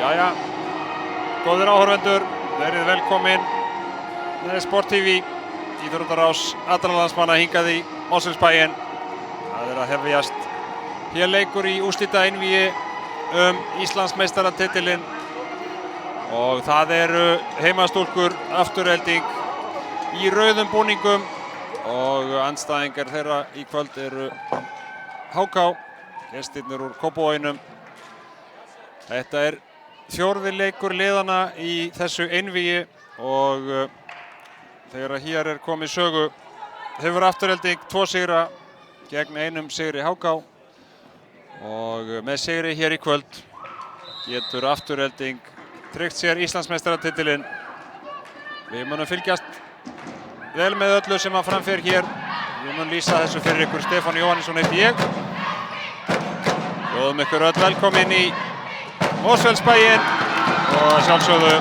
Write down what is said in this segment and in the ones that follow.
Jæja, góðir áhorfendur, verið velkomin með Sport TV, íþróttarás allra landsmanna hingað í Mosfellsbæinn. Það er að hefjast hér leikur í úrslitaeinvígi Íslandsmeistaratitilinn og það eru heimastúlkur Afturelding í rauðum búningum og andstæðingar þeirra í kvöld eru HK, gestirnir úr Kópavoginum. Þetta er fjórði leikur liðanna í þessu einvígi og þegar hér er komið sögu hefur Afturelding 2 sigra gegn 1 sigri HK og með sigri hér í kvöld getur Afturelding tryggt sér Íslandsmeistaratitilinn. Við munum fylgjast vel með öllu sem að framfer hér. Við munum lýsa þessu fyrir ykkur. Stefán Jóhannesson heiti ég. Bjóðum ykkur öll velkomin í Mosfellsbæinn og sjálfsögðu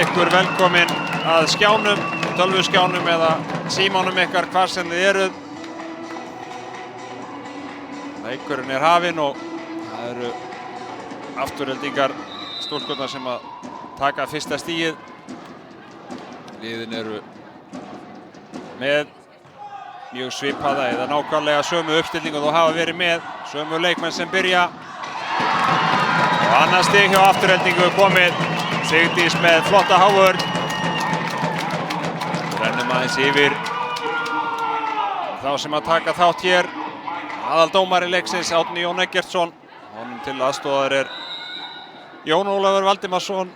ykkur velkomin að skjánum, tölvuskjánum eða símánum ykkar hvar sem þið eruð. Leikurinn er hafinn og það eru Aftureldingar stúlkurnar sem að taka fyrsta stigið. Liðin eru með mjög svipaða eða nákvæmlega sömu uppstillingu og hafa verið með, sömu leikmenn sem byrja. Og annað stig hjá Aftureldingu komið, Sigdís með flotta hávörn. Rennum aðeins yfir þá sem að taka þátt hér. Aðaldómari leiksins Árni Jón Eggertsson. Honum til aðstoðar er Jón Ólafur Valdimarsson.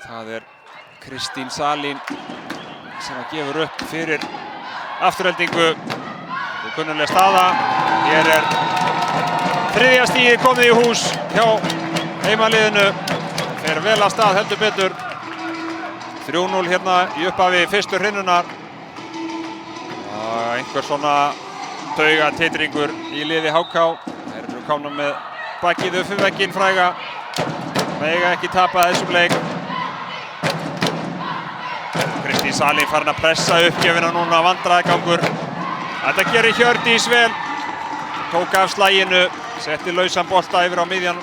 Það er Kristín Salín sem að gefur upp fyrir Aftureldingu. Og kunnugleg staða. Hér er þriðja stigið komið í hús hjá heimaliðinu. Fer vel af stað heldur betur. 3-0 hérna í upphafi fyrstu hrinnunar. Einhver svona taugatitringur í liði HK. Þeir eru komnir með bakið upp fyrir vegginn fræga. Mega ekki tapa þessum leik. Kristín Salín farin að pressa uppgjöfina núna, vandræðagangur. Þetta gerir Hjördís vel. Tók af slaginu, setti lausan bolta yfir á miðjan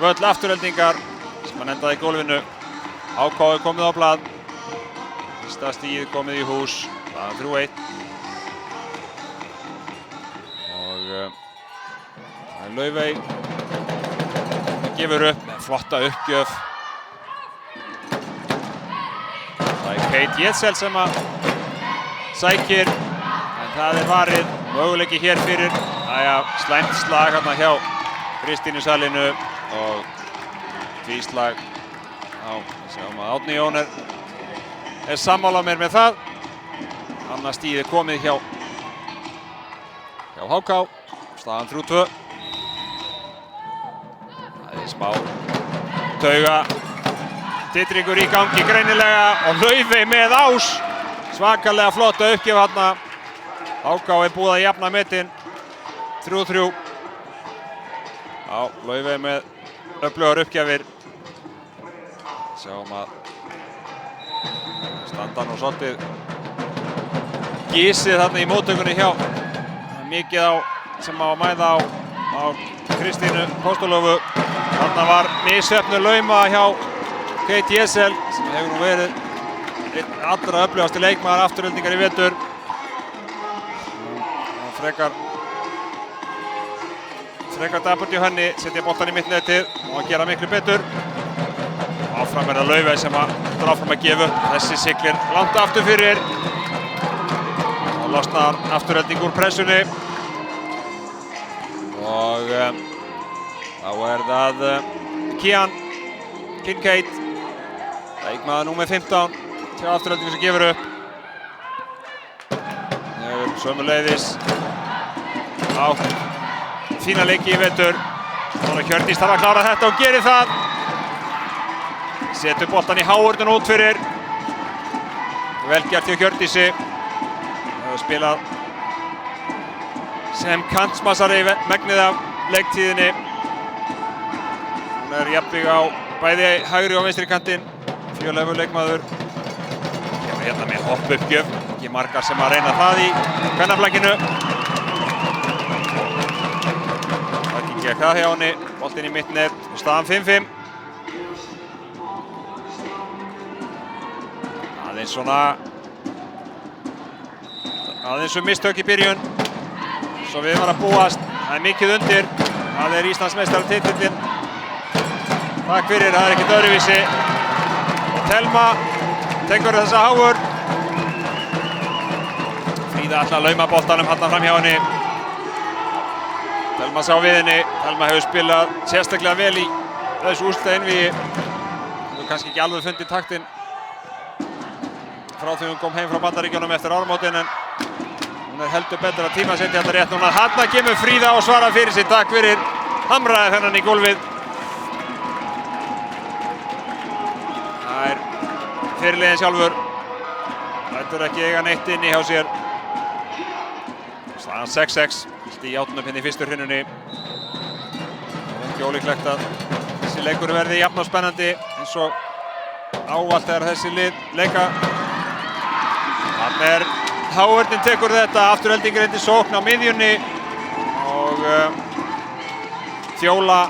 völl Aftureldingar sem hann endaði í gólfinu. HK er komið á blað. Fyrsta stigið komið í hús. Það er 3-1. Og það er Laufey. Gefur upp með flotta uppgjöf. Það er Kate Jetsel sem að sækir. En það er varið. Möguleiki hér fyrir. Slæmt slag hérna hjá Kristínu Salínu og tvíslag á, sjáum að Árni Jón er sammála mér með það. Annað stigið komið hjá HK. Staðan 3-2. Það er smá taugatitringur í gangi greinilega og Laufey með ás. Svakalega flotta uppgjöf hérna. HK er búið að jafna metin. 3-3. Laufey með öflugar uppgjafir. Sjáum að standa nú svolítið gísið þarna í móttökunni hjá. Mikið sem á að mæða á Kristínu Póstulöfu. Þarna var misheppnuð lauma hjá Kate Jessel sem hefur nú verið einn allra öflugasti leikmaður Aftureldingar í vetur. Frekar dapurt í henni, setja boltann í mittnetið og að gera miklu betur. Áfram er það Laufey sem heldur áfram að gefa upp. Þessi siglir langt aftur fyrir. Og losnar Afturelding úr pressunni. Og þá er það Kian Kincaid, leikmaður númer 15 hjá Aftureldingu sem gefur upp. Hefur sömuleiðis átt fína leiki í vetur. Þannig að Hjördís þarf að klára þetta og gerir það. Setur boltann í háurðun út fyrir. Vel gert hjá Hjördísi. Hefur spilað sem kantmassari megnið af leiktíðinni. Hún er jafnvíg á bæði hægri og vinstri kantinn. Fjölhæfur leikmaður. Kemur hérna með hoppuppgjöf. Ekki margar sem að reyna það í kvennaflagginu. Ekki gekk það hjá henni. Boltinn í mittnet og staðan 5-5. Aðeins mistök í byrjun. Svo við var að búast. Það er mikið undir. Það er Íslandsmeistaratitillinn. Takk fyrir, það er ekkert öðruvísi. Thelma tekur þessa háur. Fríða ætlar að lauma boltanum þarna fram hjá henni. Thelma sá við henni. Thelma hefur spilað sérstaklega vel í þessu úrslitaeinvígi. Hún kannski ekki alveg fundið taktinn frá því hún kom heim frá Bandaríkjunum eftir áramótin, en hún er heldur betur að tímasetja þetta rétt núna. Þarna kemur Fríða og svarar fyrir sig. Takk fyrir, hamraði þennan í gólfið. Það er fyrirliðinn sjálfur. Lætur ekki eiga neitt inni hjá sér. Staðan 6-6. Vildi í játnum hérna í fyrstu hrinunni. Það er ekki ólíklegt að þessi leikur verði jafn og spennandi eins og ávallt þegar þessi lið leika. Þannig er Háurðin tekur þetta. Afturelding reyndi sókn á miðjunni og Fjóla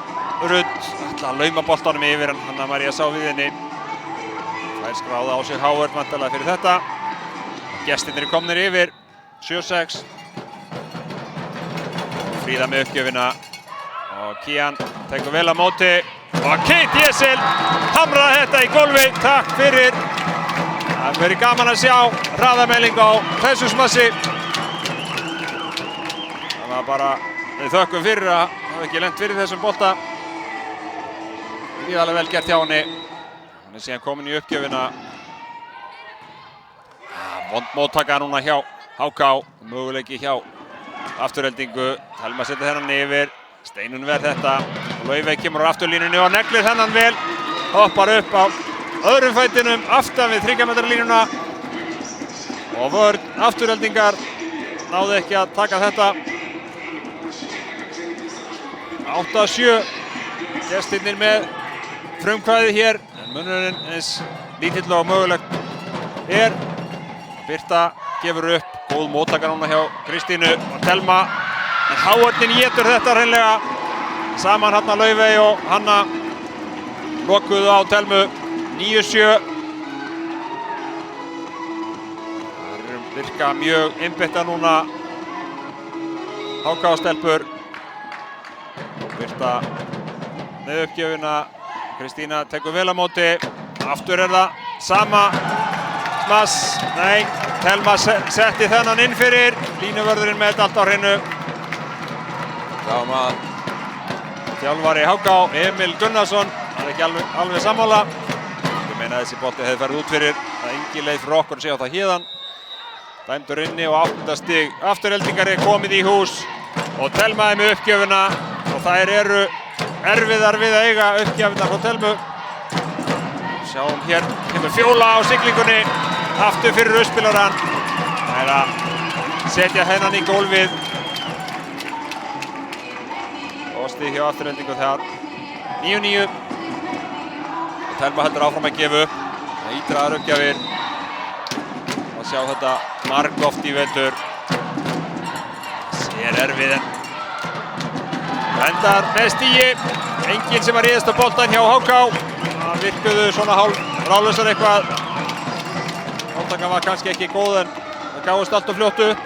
Rudd ætla að lauma boltanum yfir, en Hanna María sá við henni. Þær skráða á sig Háurð vantarlega fyrir þetta. Gestirnir eru komnir yfir 7-6. Fríða með uppgjöfina og Kian tekur vel á móti og Kate Jessel hamraði þetta í gólfi. Takk fyrir. Það verður gaman að sjá hraðamæling á þessu smassi. Það var bara, við þökkum fyrir að hafa ekki lent fyrir þessum bolta. Gríðarlega vel gert hjá henni. Hún er síðan komin í uppgjöfina. Vond móttaka núna hjá HK. Möguleiki hjá Aftureldingu. Thelma setur þennan yfir. Steinunn verð þetta. Laufey kemur á afturlínunni og neglir þennan vel. Hoppar upp á öðrum fætinum aftan við 3 metra línuna. Og vörn Aftureldingar náði ekki að taka þetta. 8-7. Gestirnir með frumkvæði hér. En munurinn eins lítill og mögulegt er. Birta gefur upp. Góð móttaka núna hjá Kristínu og Thelma. En Háurðin étur þetta hreinlega. Saman Hanna Laufey og Hanna lokuðu á Thelmu. 9-7. Það virka mjög einbeitta núna HK-stelpur. Birta með uppgjöfina. Kristína tekur vel á móti. Aftur er það sama smass. Nei, Thelma setti þennan inn fyrir. Línuvörðurinn með þetta allt á hreinu. Þjálfari HK, Emil Gunnarsson, það er ekki alveg sammála. Ég meina að þessi bolti hefði farið út fyrir. Það er engin leið fyrir okkur að sjá það héðan. Dæmdur inni og 8. stig. Aftureldingar er komið í hús og Thelma er með uppgjöfina og þær eru erfiðar við að eiga uppgjöfina frá Thelmu. Sjáum hér, kemur Fjóla á siglingunni. Aftur fyrir uppspilarann. Það er að setja hennan í gólfið. Stig hjá Aftureldingu þar. 9-9. Thelma heldur áfram að gefa upp. Ítraðar uppgjafir. Og sjá þetta margoft í vetur. Sér erfið en endar með stigi. enginn sem að ríðast á boltan hjá HK. Það virkuðu svona hálf ráðlausar eitthvað. Áttakan var kannski ekki góð en það gáðist allt og fljótt upp.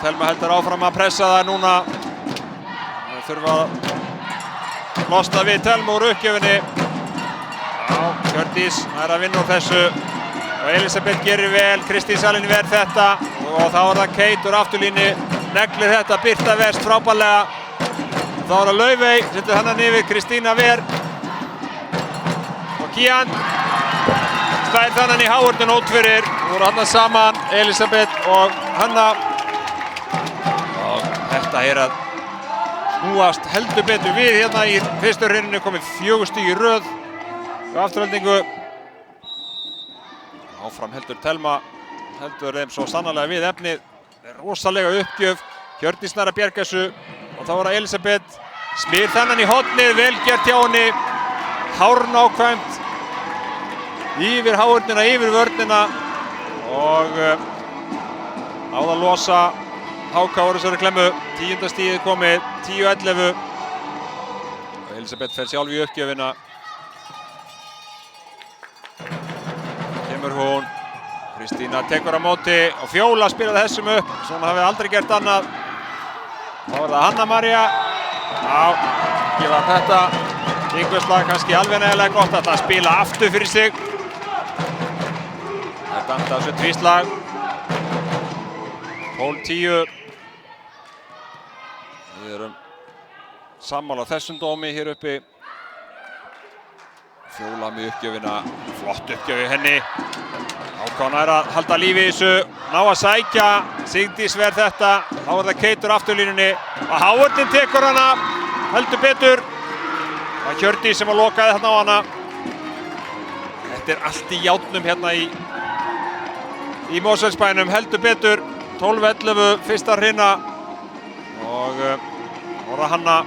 Telma heldur áfram að pressa það núna. Það þurfa að losna við Telma úr uppgjöfinni. Já, Hjördís er að vinna úr þessu. Og Elisabeth gerir vel, Kristín Salín ver þetta. Og þá er það Kate úr afturlínu. Neglir þetta, Birta West frábærlega. Þá er það Laufey, setur hennan yfir, Kristína ver. Og Kian slær þannan í Háurnin út fyrir. Voru hann saman, Elisabeth og Hanna. Og þetta er að snúast heldur betur við hérna í fyrstu hreinu, komið 4 stig í röð og afturhaldningu. Áfram heldur Telma, heldur þeim svo sannarlega við efnið. Rosalega uppgjöf, Hjördís nær að bjarga þessu og þá er það Elisabeth. Smyr þennan í hornið, vel gert hjá henni. Hárnákvæmt yfir Háurnina, yfir vörnina og á það losa HK úr þessari klemmu. 10. stigið komið, 10-11 og Elisabeth fer sjálf í uppgjöfina. Kemur hún, Kristína tekur á móti og Fjóla spilaði þessum upp, svona hafði aldrei gert annað. Þá er það Hanna María. Já, ekki var þetta einhversslag kannski alveg nægilega gott að spila aftur fyrir sig. Það er dæmt af þessu tvíslag. 12-10. Við erum sammála þessum dómi hér uppi. Fjóla með uppgjöfina, flott uppgjöf í henni. HK nær að halda lífi í þessu, ná að sækja, Sigdís ver þetta, þá er það Kate úr afturlínunni og Háurnin tekur hana, heldur betur. Það var Hjördís sem að lokaði þarna á hana. Þetta er allt í járnum hérna í Mosfellsbænum, heldur betur. 12-11, fyrsta hrina og Orra Hanna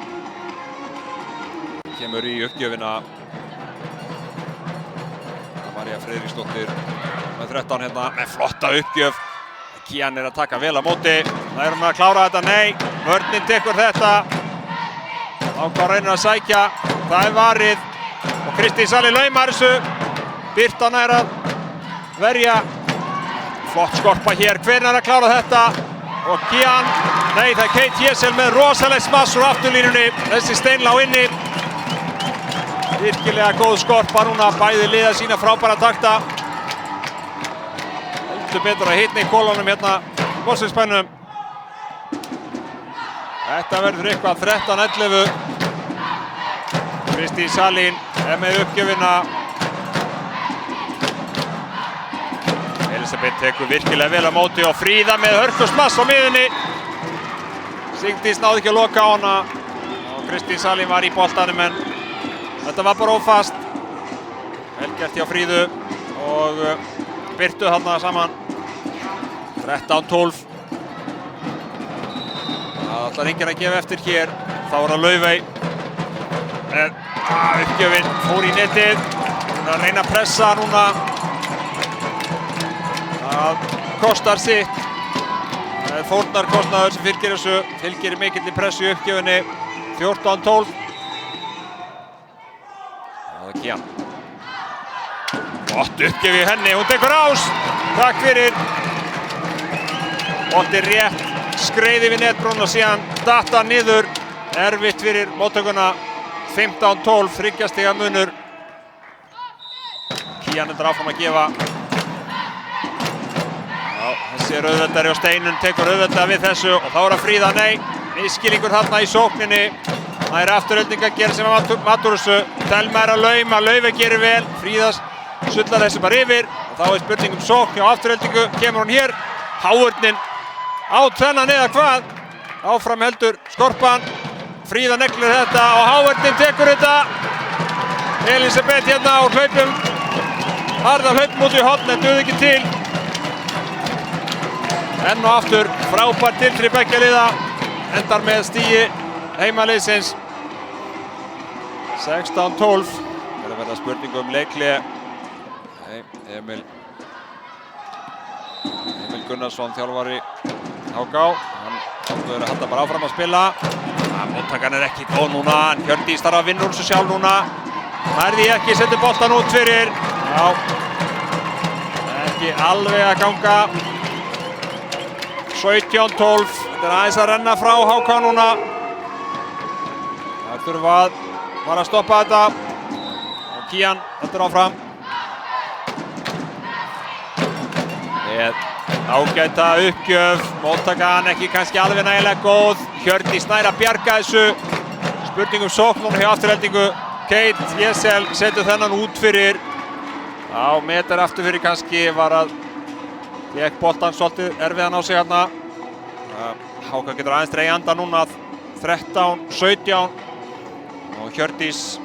kemur í uppgjöfina. María Friðriksdóttir með 13 hérna, með flotta uppgjöf. Kian er að taka vel á móti. Það er að klára þetta, nei. Vörnin tekur þetta. HK reynir að sækja. Það er varið. Og Kristín Salín laumar þessu. Birta nær að verja. Flott skorpa hér. Hver er að klára þetta? Og Kian, nei það er Kate Jessel með rosaleg smass úr afturlínunni. Þessi steinlá inni. Virkilega góð skorpa núna, bæði liða sína frábæra takta. Heldur betur að hitna í kolunum hérna í Mosfellsbænum. Þetta verður eitthvað 13-11. Kristín Salín er með uppgjöfina. Elisabeth tekur virkilega vel á móti og Fríða með hörkusmass á miðunni. Sigdís náði ekki að loka á hana og Kristín Salín var í boltanum en þetta var bara ófast. Vel gert hjá Fríðu og Birtu þarna saman. 13-12. Það ætlar enginn að gefa eftir hér. Þá er það Laufey. Uppgjöfin fór í netið. Hún er að reyna að pressa núna. Það kostar sitt. Það er fórnarkostnaður sem fylgir þessu. Fylgir mikilli pressu í uppgjöfinni. 14-12. Það er Kian. Gott uppgjöf í henni, hún tekur ás. Takk fyrir. Bolti rétt, skreiði við netbrún og síðan datt hann niður. Erfitt fyrir móttökuna. 15-12, 3 stiga munur. Kian er áfram að gefa. Já, þessi er auðveldari og Steinunn tekur auðveldlega við þessu og þá er það Fríða, nei. Misskilningur þarna í sókninni. Það er afturölding að gera sem að Matúrusu. Telma er að lauma, Laufey gerir vel. Fríða sullar þessu bara yfir. Og þá er spurning sókn hjá afturöldingu. Kemur hún hér. Háurnin á tvennan eða hvað. Áfram heldur skorpan. Fríða neglir þetta og Háurnin tekur þetta. Elisabeth hérna á hlaupum. Harða hlaupum út í horn en duð ekki til. Enn og aftur frábært tilþrif beggja liða. Endar með stigi heimaliðsins. 16-12. Það er að verða spurningu leikhlé. Emil Gunnarsson, þjálfari HK. Hann ákveður að halda bara áfram að spila. Móttakan ekki góð núna, en Hjördís þarf að vinna úr þessu sjálf núna. Nærði ekki, setur boltan út fyrir. Já, ekki alveg að ganga. 17-12, þetta aðeins að renna frá HK núna. Það þurfa að fara að stoppa þetta. Og Kían heldur áfram. Með ágæta uppgjöf, móttakan ekki kannski alveg nægilega góð. Hjördís nær að bjarga þessu. Spurning sókn núna hjá Aftureldingu. Kate Jessel setur þennan út fyrir. Já, meter aftur fyrir kannski var að gekk boltan svolítið erfiðan á sig hérna. HK getur aðeins dregið andan núna. 13-17. Og Hjördís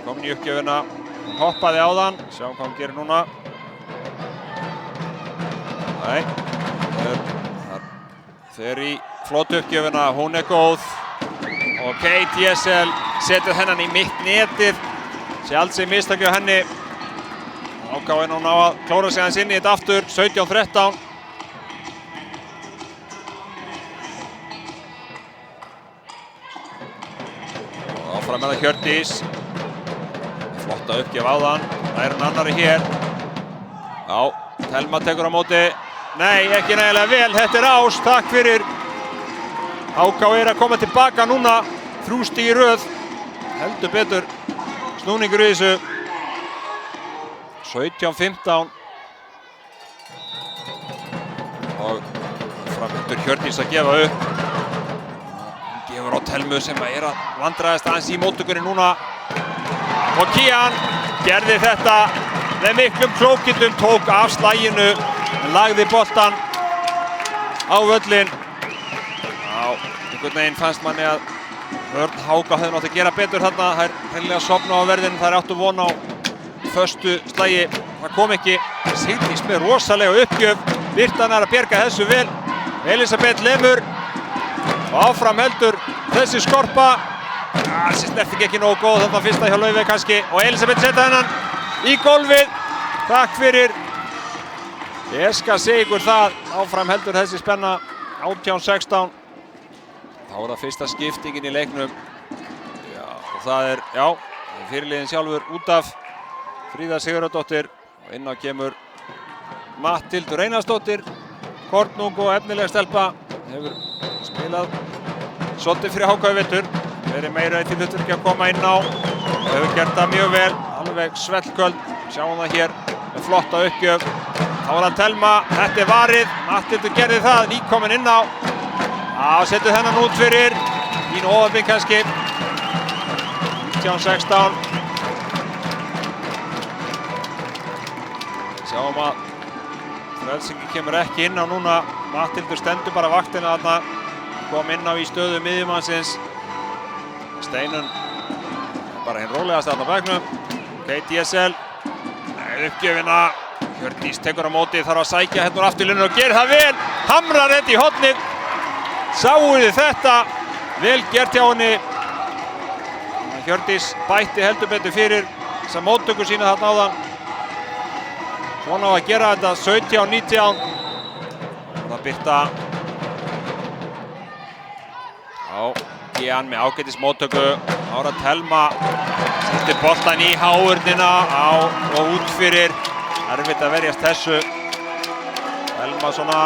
komin í uppgjöfina. Hún hoppaði á þann. Sjáum hvað hún gerir núna. Nei, fer í flottu uppgjöfina, hún góð. Og Kate Jessel setur hennan í mitt netið. Sjálfsög mistak hjá henni. HK núna á að klóra sig aðeins inn í þetta aftur, 17-13. Og áfram með það Hjördís. Flotta uppgjöf á þann, það er hann annari hér. Já, Thelma tekur á móti. Nei, ekki nægilega vel, þetta ás, takk fyrir. HK að koma tilbaka núna, 3 stig í röð. Heldur betur, snúningur í þessu. 17-15. Og framöndur Hjördís að gefa upp. Hún gefur á Thelmu sem að vandræðast aðeins í móttökunni núna. Og Kían gerði þetta með miklum klókindum, tók af slaginu. Lagði boltan á völlinn. Já, einhvern veginn fannst manni að vörn HK hefði nátt að gera betur þarna. Það hreinlega sofna á verðinu, það áttu von á föstu slagi. Það kom ekki. Sigdís með rosalega uppgjöf. Birtan að bjarga þessu vel. Elisabeth lemur. Og áfram heldur þessi skorpa. Þessi snerting ekki nógu góð þarna fyrsta hjá Laufey kannski. Og Elisabeth setja hennan í gólfið. Takk fyrir. Ég skal segja ykkur það, áfram heldur þessi spenna, 18-16. Þá er það fyrsta skiptingin í leiknum. Já, og það er, fyrirliðinn sjálfur út af. Fríða Sigurðardóttir. Og inn á kemur Matthildur Einarsdóttir. Kornung og efnileg stelpa. Hefur spilað svolítið fyrir HK í vetur. Verið meira í hlutverki að koma inn á. Og hefur gert það mjög vel, alveg svellköld. Sjáum það hér með flotta uppgjöf. Þá er það Thelma, þetta er varið, Matthildur gerði það, nýkomin inn á. Já, setur þennan út fyrir, fín ofabinn kannski. 19-16. Sjáum að Frelsingi kemur ekki inn á núna. Matthildur stendur bara vaktina þarna. Kom inn á í stöðu miðjumannsins. Steinunn bara hinn rólegast þarna á bekknum. Kate Jessel, uppgjöfina. Hjördís tekur á móti, þarf að sækja hérna úr afturlínunni og gerir það vel. Hamrar þetta í hornið. Sáuð þið þetta? Vel gert hjá henni. Hjördís bætti heldur betur fyrir þessa móttöku sína þarna áðan. Svona á að gera þetta, 17-19. Það Birta. Já, Kían með ágætis móttöku. Ára Thelma. Setur boltan í háurnina og út fyrir. Erfitt að verjast þessu. Thelma svona,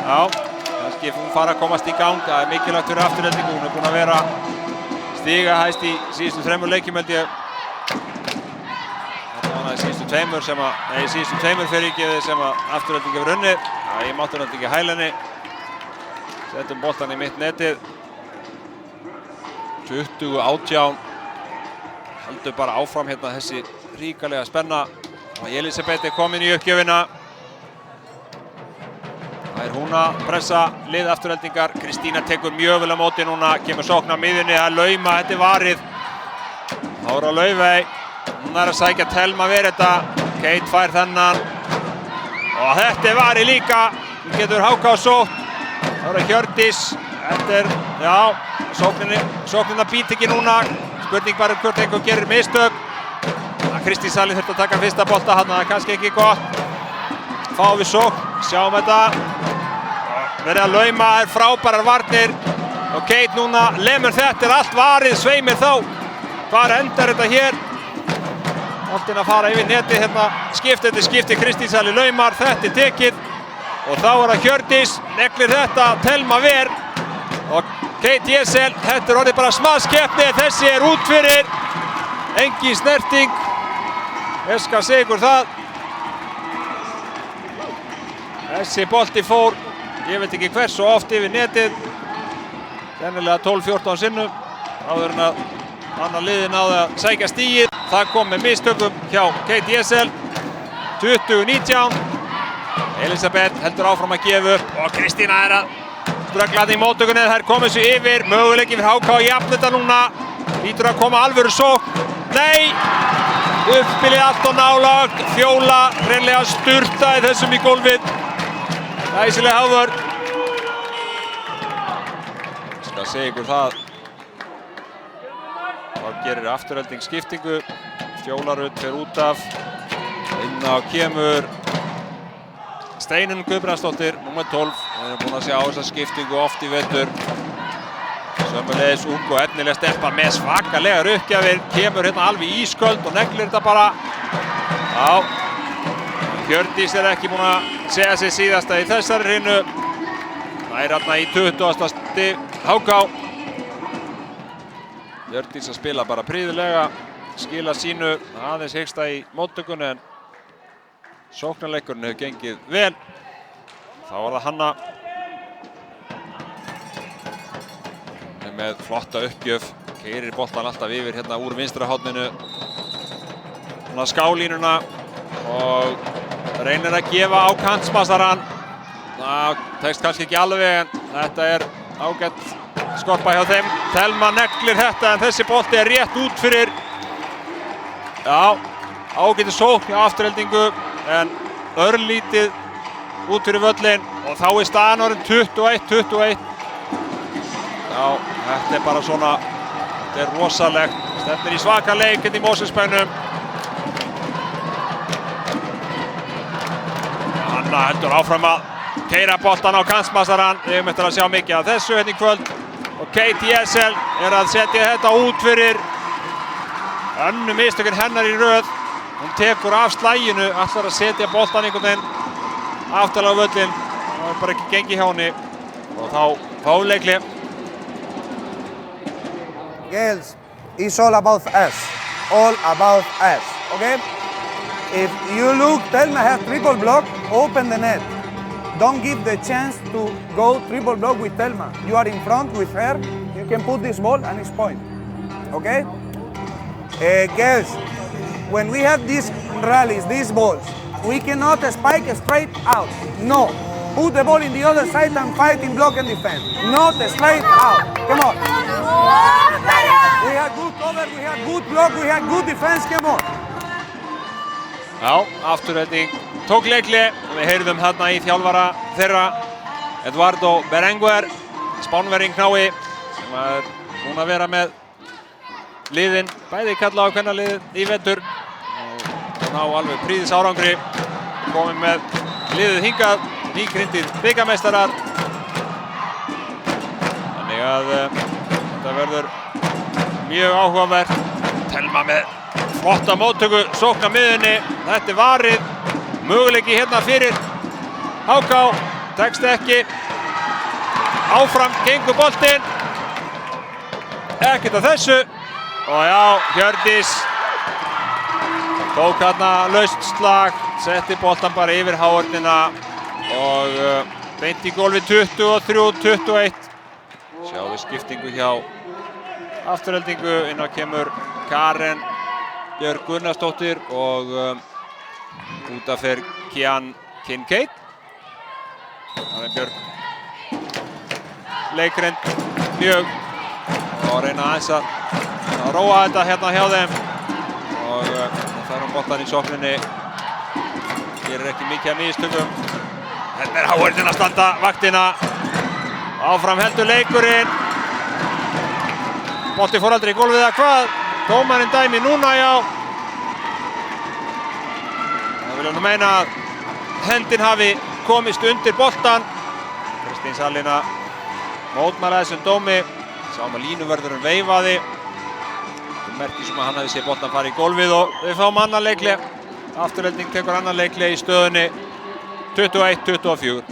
kannski hún fara að komast í gang. Það er mikilvægt fyrir Aftureldingu. Hún er búin að vera stigahæst í síðustu 3 leikjum held ég. Þetta var í síðustu 2 síðustu 2 fyrirgefið sem að Aftureldingu hefur unnið. Ég mátti náttúrulega ekki hæla henni. Settum boltan í mitt netið. 20-18. Heldur bara áfram hérna þessi ríkalega spenna. Og Elisabeth er komin í uppgjöfina. Það er hún að pressa lið Aftureldingar. Kristína tekur mjög vel á móti núna. Kemur sókn á miðjunni, það er Lauma, þetta er varið. Þá er á Laufey. Hún er að sækja Thelma við þetta. Kate fær þennan. Og þetta er varið líka. Hún getur HK sótt. Þá er Hjördís. Þetta er, sóknina být ekki núna. Spurning bara hvort einhver gerir mistök. Kristín Salín þurfti að taka fyrsta bolta hann, það er kannski ekki gott. Fáum við sókn, sjáum þetta. Verið að Lauma, það er frábærar varnir. og Kate núna lemur þetta, allt varið, sveimir þá. Hvar endar þetta hér? Boltinn að fara yfir netið hérna, skipti eftir skipti, Kristín Sally laumar, þetta tekið. Og þá það Hjördís, neglir þetta, Thelma ver. Og Kate Jesel, þetta orðið bara smaðskeppni, þessi út fyrir. Engin snerting, Eska sigur það. Þessi bolti fór, ég veit ekki hversu oft yfir netið. Sennilega 12-14 sinnum, áður en að annar liðið náði að sækja stigið. Það kom með mistökum hjá Kate Jesel, 20-19. Elisabeth heldur áfram að gefa upp og Kristína að ströggla í móttökunni. Þær komið sér yfir, möguleiki fyrir HK að jafna þetta núna. Lítur að koma alvöru sókn. Nei! Uppspilið allt og nálægt. Fjóla hreinlega sturtaði þessum í gólfið. Glæsileg hávörn. Skal segja ykkur það. Þá gerir Afturelding skiptingu. Fjóla Rut fer út af. Inn á kemur Steinunn Guðbrandsdóttir, númer 12. Við erum búin að sjá þessa skiptingu oft í vetur. Sömuleiðis ung og efnileg stelpa með svakalegar uppgjafir. Kemur hérna alveg ísköld og neglir þetta bara. Já, Hjördís ekki búin að segja sig síðasta í þessari hrinu. Það hérna í 20. stig HK. Hjördís að spila bara prýðilega, skila sínu aðeins hiksta í móttökunni en sóknarleikurinn hefur gengið vel. Þá var það Hanna með flotta uppgjöf. Keyrir boltan alltaf yfir hérna úr vinstra horninu. Svona skálínuna og reynir að gefa á kantsmassarann. Það tekst kannski ekki alveg en þetta ágætt skorpa hjá þeim. Thelma neglir þetta en þessi bolti rétt út fyrir. Já, ágæti sókn hjá Aftureldingu. En örlítið út fyrir völlinn og þá staðan orðin 21-21. Já, þetta bara svona, þetta rosalegt. Stefnir í svaka leik hérna í Mosfellsbænum. Hanna heldur áfram að keyra boltan á kantsmassarann. Við höfum eftir að sjá mikið af þessu hérna í kvöld. Og Kate Jesel að setja þetta út fyrir. Önnu mistökin hennar í röð. Hún tekur af slaginu, ætlar að setja boltan einhvern veginn aftalega á völlinn. Það bara ekki gengið hjá henni og þá fáleikli. Girls, it's all about us. All about us, okay? If you look, Thelma has triple block, open the net. Don't give the chance to go triple block with Thelma. You are in front with her, you can put this ball and it's point, okay? Girls, when we have these rallies, these balls, we cannot spike straight out. No. Put the ball in the other side and fight in block and defense. Not straight out. Come on. We had good cover, we had good block, we had good defense. Come on. Já, Afturelding tók leikli og við heyrðum hérna í þjálfara þeirra Eduardo Berenguer, Spánverjing knái sem búinn að vera með liðin, bæði kalla á kvennaliðið í vetur og ná alveg prýðis árangri, komið með liðið hingað, nýkryndir bikarmeistarar. Þannig að þetta verður mjög áhugavert. Thelma með flotta móttöku, sókn á miðjunni, þetta varið, möguleiki hérna fyrir HK, tekst ekki, áfram gengur boltinn, ekkert af þessu. Og já, Hjördís tók hérna laust slag, setti boltan bara yfir háhornina og beint í gólfi 23-21. Sjáðu skiptingu hjá Aftureldingu, inn á kemur Karen Björg Gunnarsdóttir og út af fer Kian Kincaid. Karen Björg leikreind mjög og reyna aðeins að róa þetta hérna hjá þeim og það fær boltan í sókninni, gerir ekki mikið af mistökum. Hérna háhörnin að standa vaktina, áfram heldur leikurinn, bolti fór aldrei í gólfið eða hvað, dómarinn dæmi núna, já. Það vilja nú meina að hendin hafi komist undir boltan. Kristín Salína mótmæla þessum dómi. Sáum að línuvörðurinn veifaði. Merkir sem að hann hafi séð boltann fara í gólfið og við fáum annan leikhlé. Afturhelding tekur annan leikhlé í stöðunni 21-24.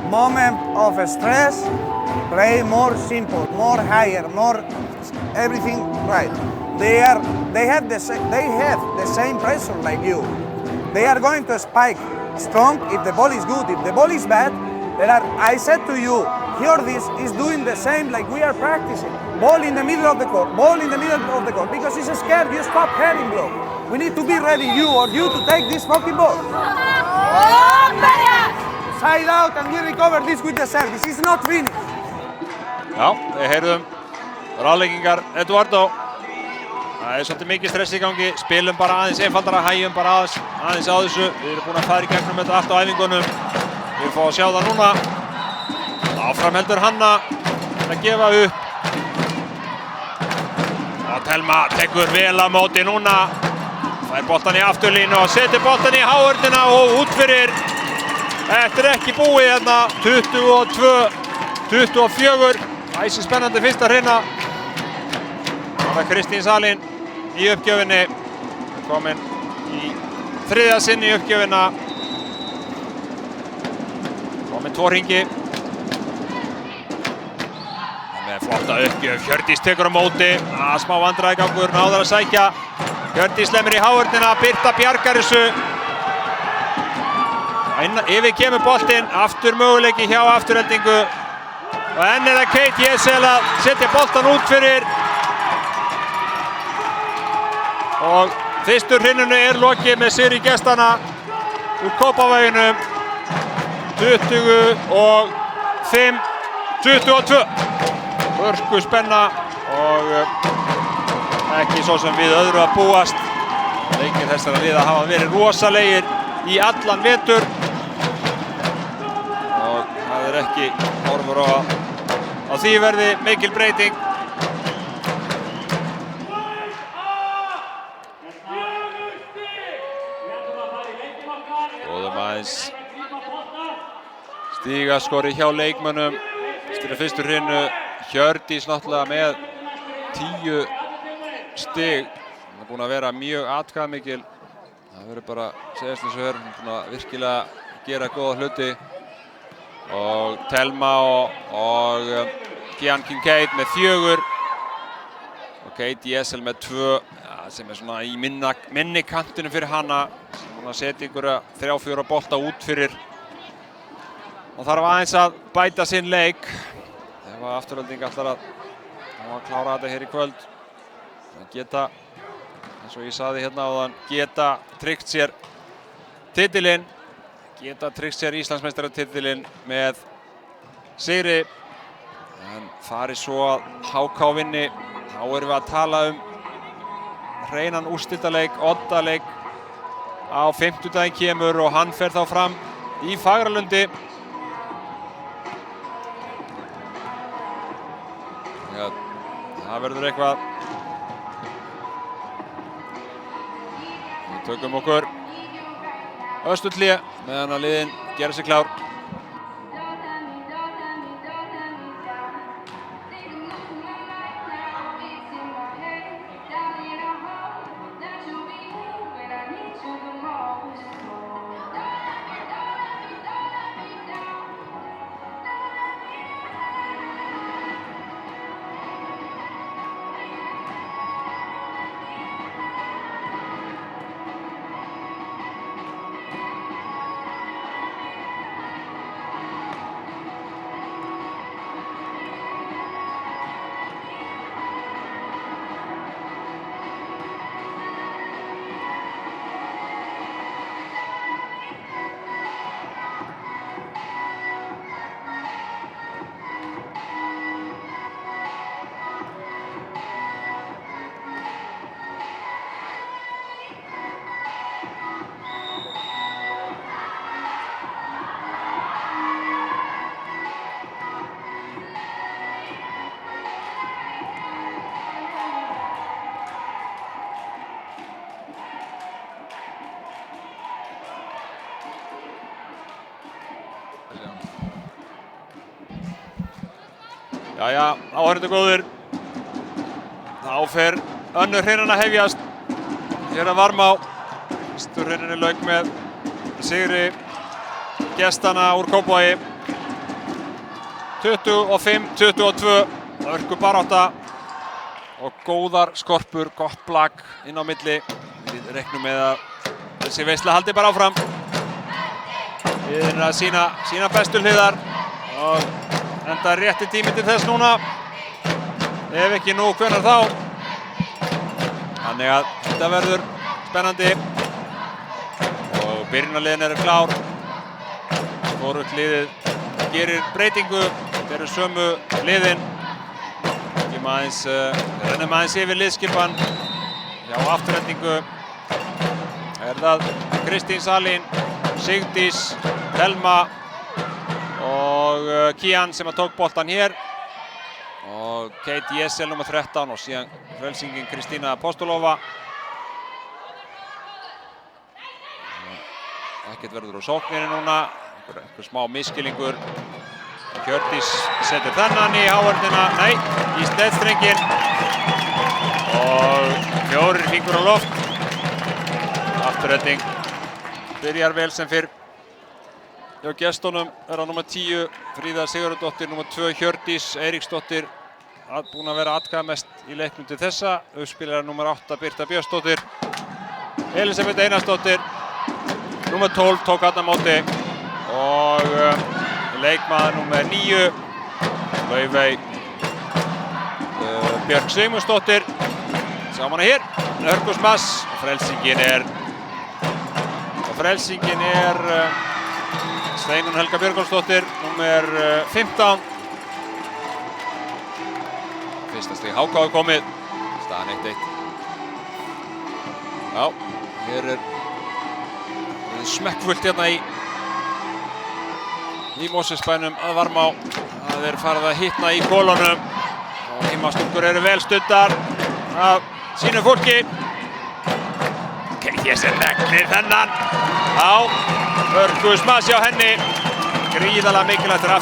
Moment of stress, play more simple, more higher, more everything right. They have the same pressure like you. They are going to spike strong if the ball is good. If the ball is bad, I said to you, Hjordis is doing the same like we are practicing. Ball in the middle of the court, ball in the middle of the court, because he's scared, you stop heading blow. We need to be ready, you to take this fucking ball. Side out and we recover this with the service. It's not finished. Já, við heyrðum ráðleggingar Eduardo. Það svolítið mikið stress í gangi. Spilum bara aðeins einfaldara, hægjum bara aðeins á þessu. Við erum búin að fara í gegnum þetta allt á æfingunum. Við fáum að sjá það núna. Áfram heldur Hanna að gefa upp. Og Telma tekur vel á móti núna. Fær boltann í afturlínu og setur boltann í hávörðina og út fyrir. Þetta ekki búið hérna. 22-24. Æsi spennandi fyrsta hreina. Það er Kristín Salín í uppgjöfinni. Komin í þriðja sinn í uppgjöfina. Komin 2 hringi. Með flotta uppgjöf. Hjördís tekur á móti. Smá vandræðagangur, náðar að sækja. Hjördís lemur í hávörðina. Birta bjargar þessu. Yfir kemur boltinn. Aftur möguleiki hjá Afturheldingu. Og enn er það Kate Jessel að setja boltann út fyrir. Og fyrstu hrinunni er lokið með sigri gestanna úr Kópavoginum. 25-22. Hörku spenna og ekki svo sem við öðru að búast. Leikir þessara liða hafa verið rosalegir í allan vetur. Og það er ekki horfur á því verði mikil breyting. Góðum aðeins stigaskori hjá leikmönnum. Eftir að fyrstu hrinu Hjördís náttúrulega með 10 stig. Hún er búin að vera mjög atkvæðamikil. Það verður bara að segjast eins og er. Hún er búin að virkilega gera góða hluti. Og Telma og Kian Kincaid með 4 og Kate Jessel með 2 sem er svona í minni kantinu fyrir hana. Hún setja einhverja 3-4 bolta út fyrir og þarf aðeins að bæta sinn leik ef Afturhelding ætlar að klára þetta hér í kvöld. Það geta, eins og ég sagði hérna áðan, geta tryggt sér titilinn. Geta tryggt sér Íslandsmeistaratitilinn með sigri. En fari svo að HK vinni, þá erum við að tala hreinan úrslitaleik, oddaleik á fimmtudaginn kemur og hann fer þá fram í Fagralundi. Það verður eitthvað. Við tökum okkur östuhlé meðan að liðin gera sig klár. Jæja, áhorfendur góðir. Þá fer önnur hreinan að hefjast. Hér að Varmá. Fyrstu hreininni lauk með sigri gestana úr Kópavogi. 25-22. Hörku barátta og góðar skorpur, gott blak inn á milli. Við reiknum með að þessi veisla haldi bara áfram. Við erum að sína bestu hliðar og enda rétti tími til þess núna. Ef ekki nú, hvenær þá? Þannig að þetta verður spennandi og byrjunarliðin eru klár. Hvorugt liðið gerir breytingu, þetta eru sömu liðin. Rennum aðeins yfir liðskipan hjá Aftureldingu. Er það Kristín Salín, Sigdís, Thelma og Kian sem tók boltan hér og Kate Jessel nr. 13 og síðan frelsingin Kristína Apostolova. Ekkert verður á sókninni núna, einhver smá misskilningur. Hjördís setur þennan í hávörðina, nei, í sneðstrenginn og 4 hringur á loft. Afturelding byrjar vel sem fyrr. Hjá gestunum er á nr. 10 Fríða Sigurðardóttir, nr. 2 Hjördís Eiríksdóttir, búin að vera atkvæðamest í leiknum til þessa. Uppspilara nr. 8 Birta Björnsdóttir, Elisabeth Einarsdóttir, nr. 12 tók hann á móti og leikmaður nr. 9 Laufey Björk Sigmundsdóttir. Sjáum hana hér, hörkusmass og frelsingin er Steinunn Helga Björgólfsdóttir, nr. 15. Fyrsta stig HK er komið, staðan 1-1. Já, hér er smekkfullt hérna í Mosfellsbænum að Varmá. Það er farið að hitna í kolunum og heimastúlkur eru vel studdar af sínu fólki. Kate Jessel negnir þennan. Já, hörkusmass hjá henni. Gríðarlega mikilvægt fyrir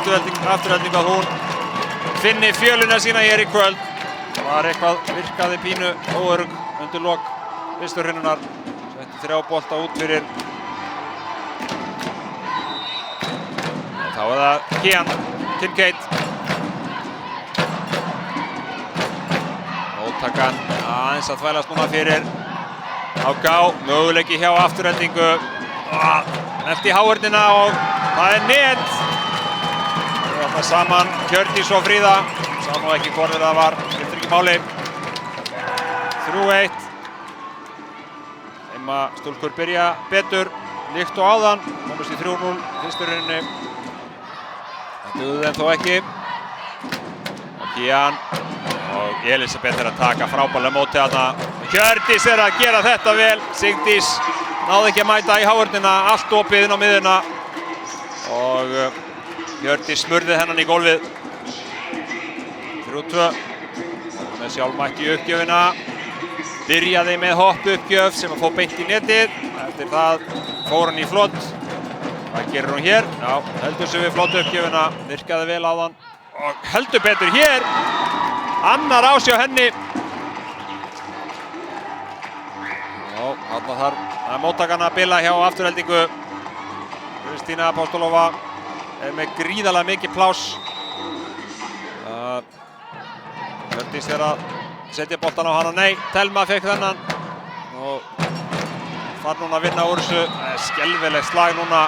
Aftureldingu að hún finni fjöluna sína hér í kvöld. Það var eitthvað virkaði pínu óörugg undir lok fyrstu hreinunar. Setti 3 bolta út fyrir. Þá er það Kian Kincaid. Móttakan aðeins að þvælast núna fyrir HK. Möguleiki hjá Aftureldingu. Eftir hávörnina og það er net. Það er saman Hjördís og Fríða. Sá nú ekki hvornir það var, skiptir ekki máli. 3-1. Heimastúlkur byrja betur, líkt og áðan. Komast í 3-0 fyrstu hreininni. Það dugði þeim þó ekki. Og Kian og Elisabeth er að taka frábærlega móti þarna. Hjördís er að gera þetta vel. Sigdís náði ekki að mæta í hávörnina, allt opið inn á miðjuna. Og Hjördís smurði hennan í gólfið. 3-2. Með sjálf mætti í uppgjöfina. Byrjaði með hopp uppgjöf sem að fór beint í netið. Eftir það fór hann í flott. Hvað gerir hún hér? Já, heldur sig við flottu uppgjöfina, virkaði vel áðan og heldur betur hér. Annar ás hjá henni. Já, þarna þarf móttakan að bila hjá Aftureldingu. Kristína Apostolova er með gríðarlega mikið pláss. Hjördís er að setja boltan á hana, nei, Thelma fekk þennan og þarf núna að vinna úr þessu. Það er skelfilegt slag núna.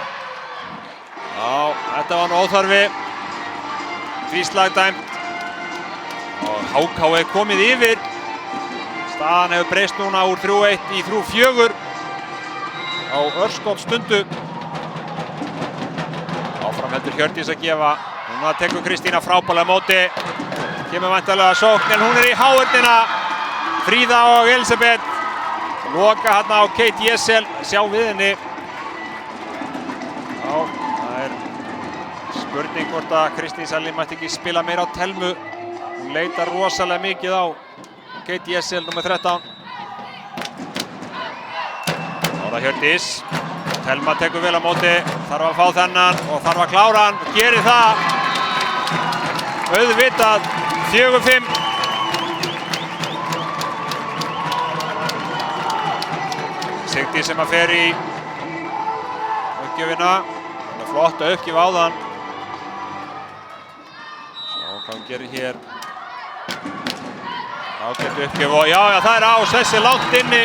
Já, þetta var nú óþarfi. Tvíslag dæmt. Og HK er komið yfir. Staðan hefur breyst núna úr 3-1 í 3-4 á örskotsstundu. Áfram heldur Hjördís að gefa. Núna tekur Kristína frábærlega móti. Kemur væntanlega sókn en hún er í hávörnina. Fríða og Elisabeth. Loka hérna á Kate Jessel. Sjá við henni. Já, það er spurning hvort að Kristín Salín mætti ekki spila meira á Thelmu. Hún leitar rosalega mikið á Kate Jessel, nr. 13. Þá er það Hjördís. Thelma tekur vel á móti, þarf að fá þennan og þarf að klára hann. Gerir það. auðvitað 4-5. Sigdís sem að fer í uppgjöfina. Það er flott að uppgjöf áðan. Sjá hvað hún gerir hér. Ágætt uppgjöf og já, það er Ás, þessi langt inni.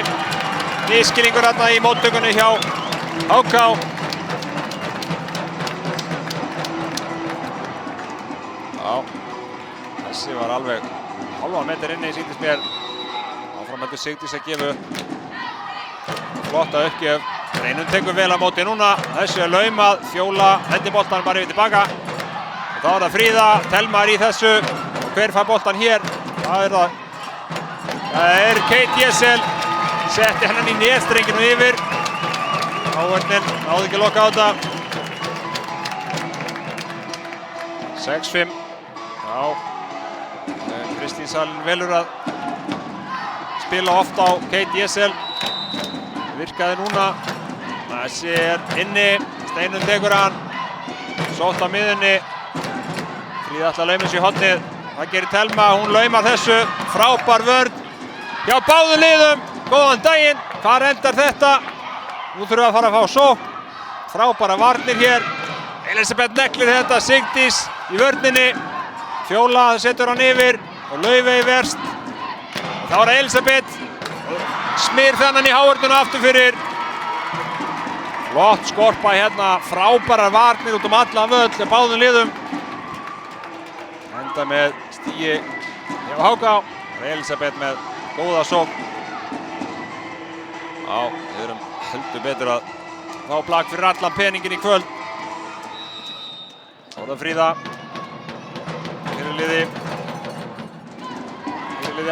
Misskilningur þarna í móttökunni hjá HK. Já, þessi var alveg hálfan meter inni, sýndist mér. Áfram heldur Sigdís að gefa upp. Flotta uppgjöf. Steinunn tekur vel á móti núna. Þessu er laumað. Fjóla hendir boltann bara yfir tilbaka. Og þá er það Fríða. Thelma er í þessu. Og hver fær boltann hér? Það er það. Það er Kate Jessel. Setti hennan í netstrenginu yfir. Ávörnin náði ekki að loka á þetta. 6-5. Já. Kristín Salin velur að spila oft á Kate Jessel. Virkaði núna. Þessi er inni. Steinunn tekur hann. Sótt á miðunni. Fríða ætlar að lauma þessu í hornið. Það gerir Thelma. Hún laumar þessu. Frábær vörn hjá báðum liðum. Góðan daginn. Hvar endar þetta? Nú þurfum við að fara að fá sókn. Frábæra varnir hér. Elisabeth neglir þetta. Sigdís í vörninni. Fjóla setur hann yfir. Og Laufey verst. Og þá er það Elisabeth. Smyr þennan í háörnuna aftur fyrir. Flott skorpa hérna. Frábærar varnir út allan völl hjá báðum liðum. Enda með stíi hjá HK. Elisabeth með góða sókn. Já, við erum heldur betur að fá plagg fyrir allan peningin í kvöld. Svo er það Fríða. Fyrirliði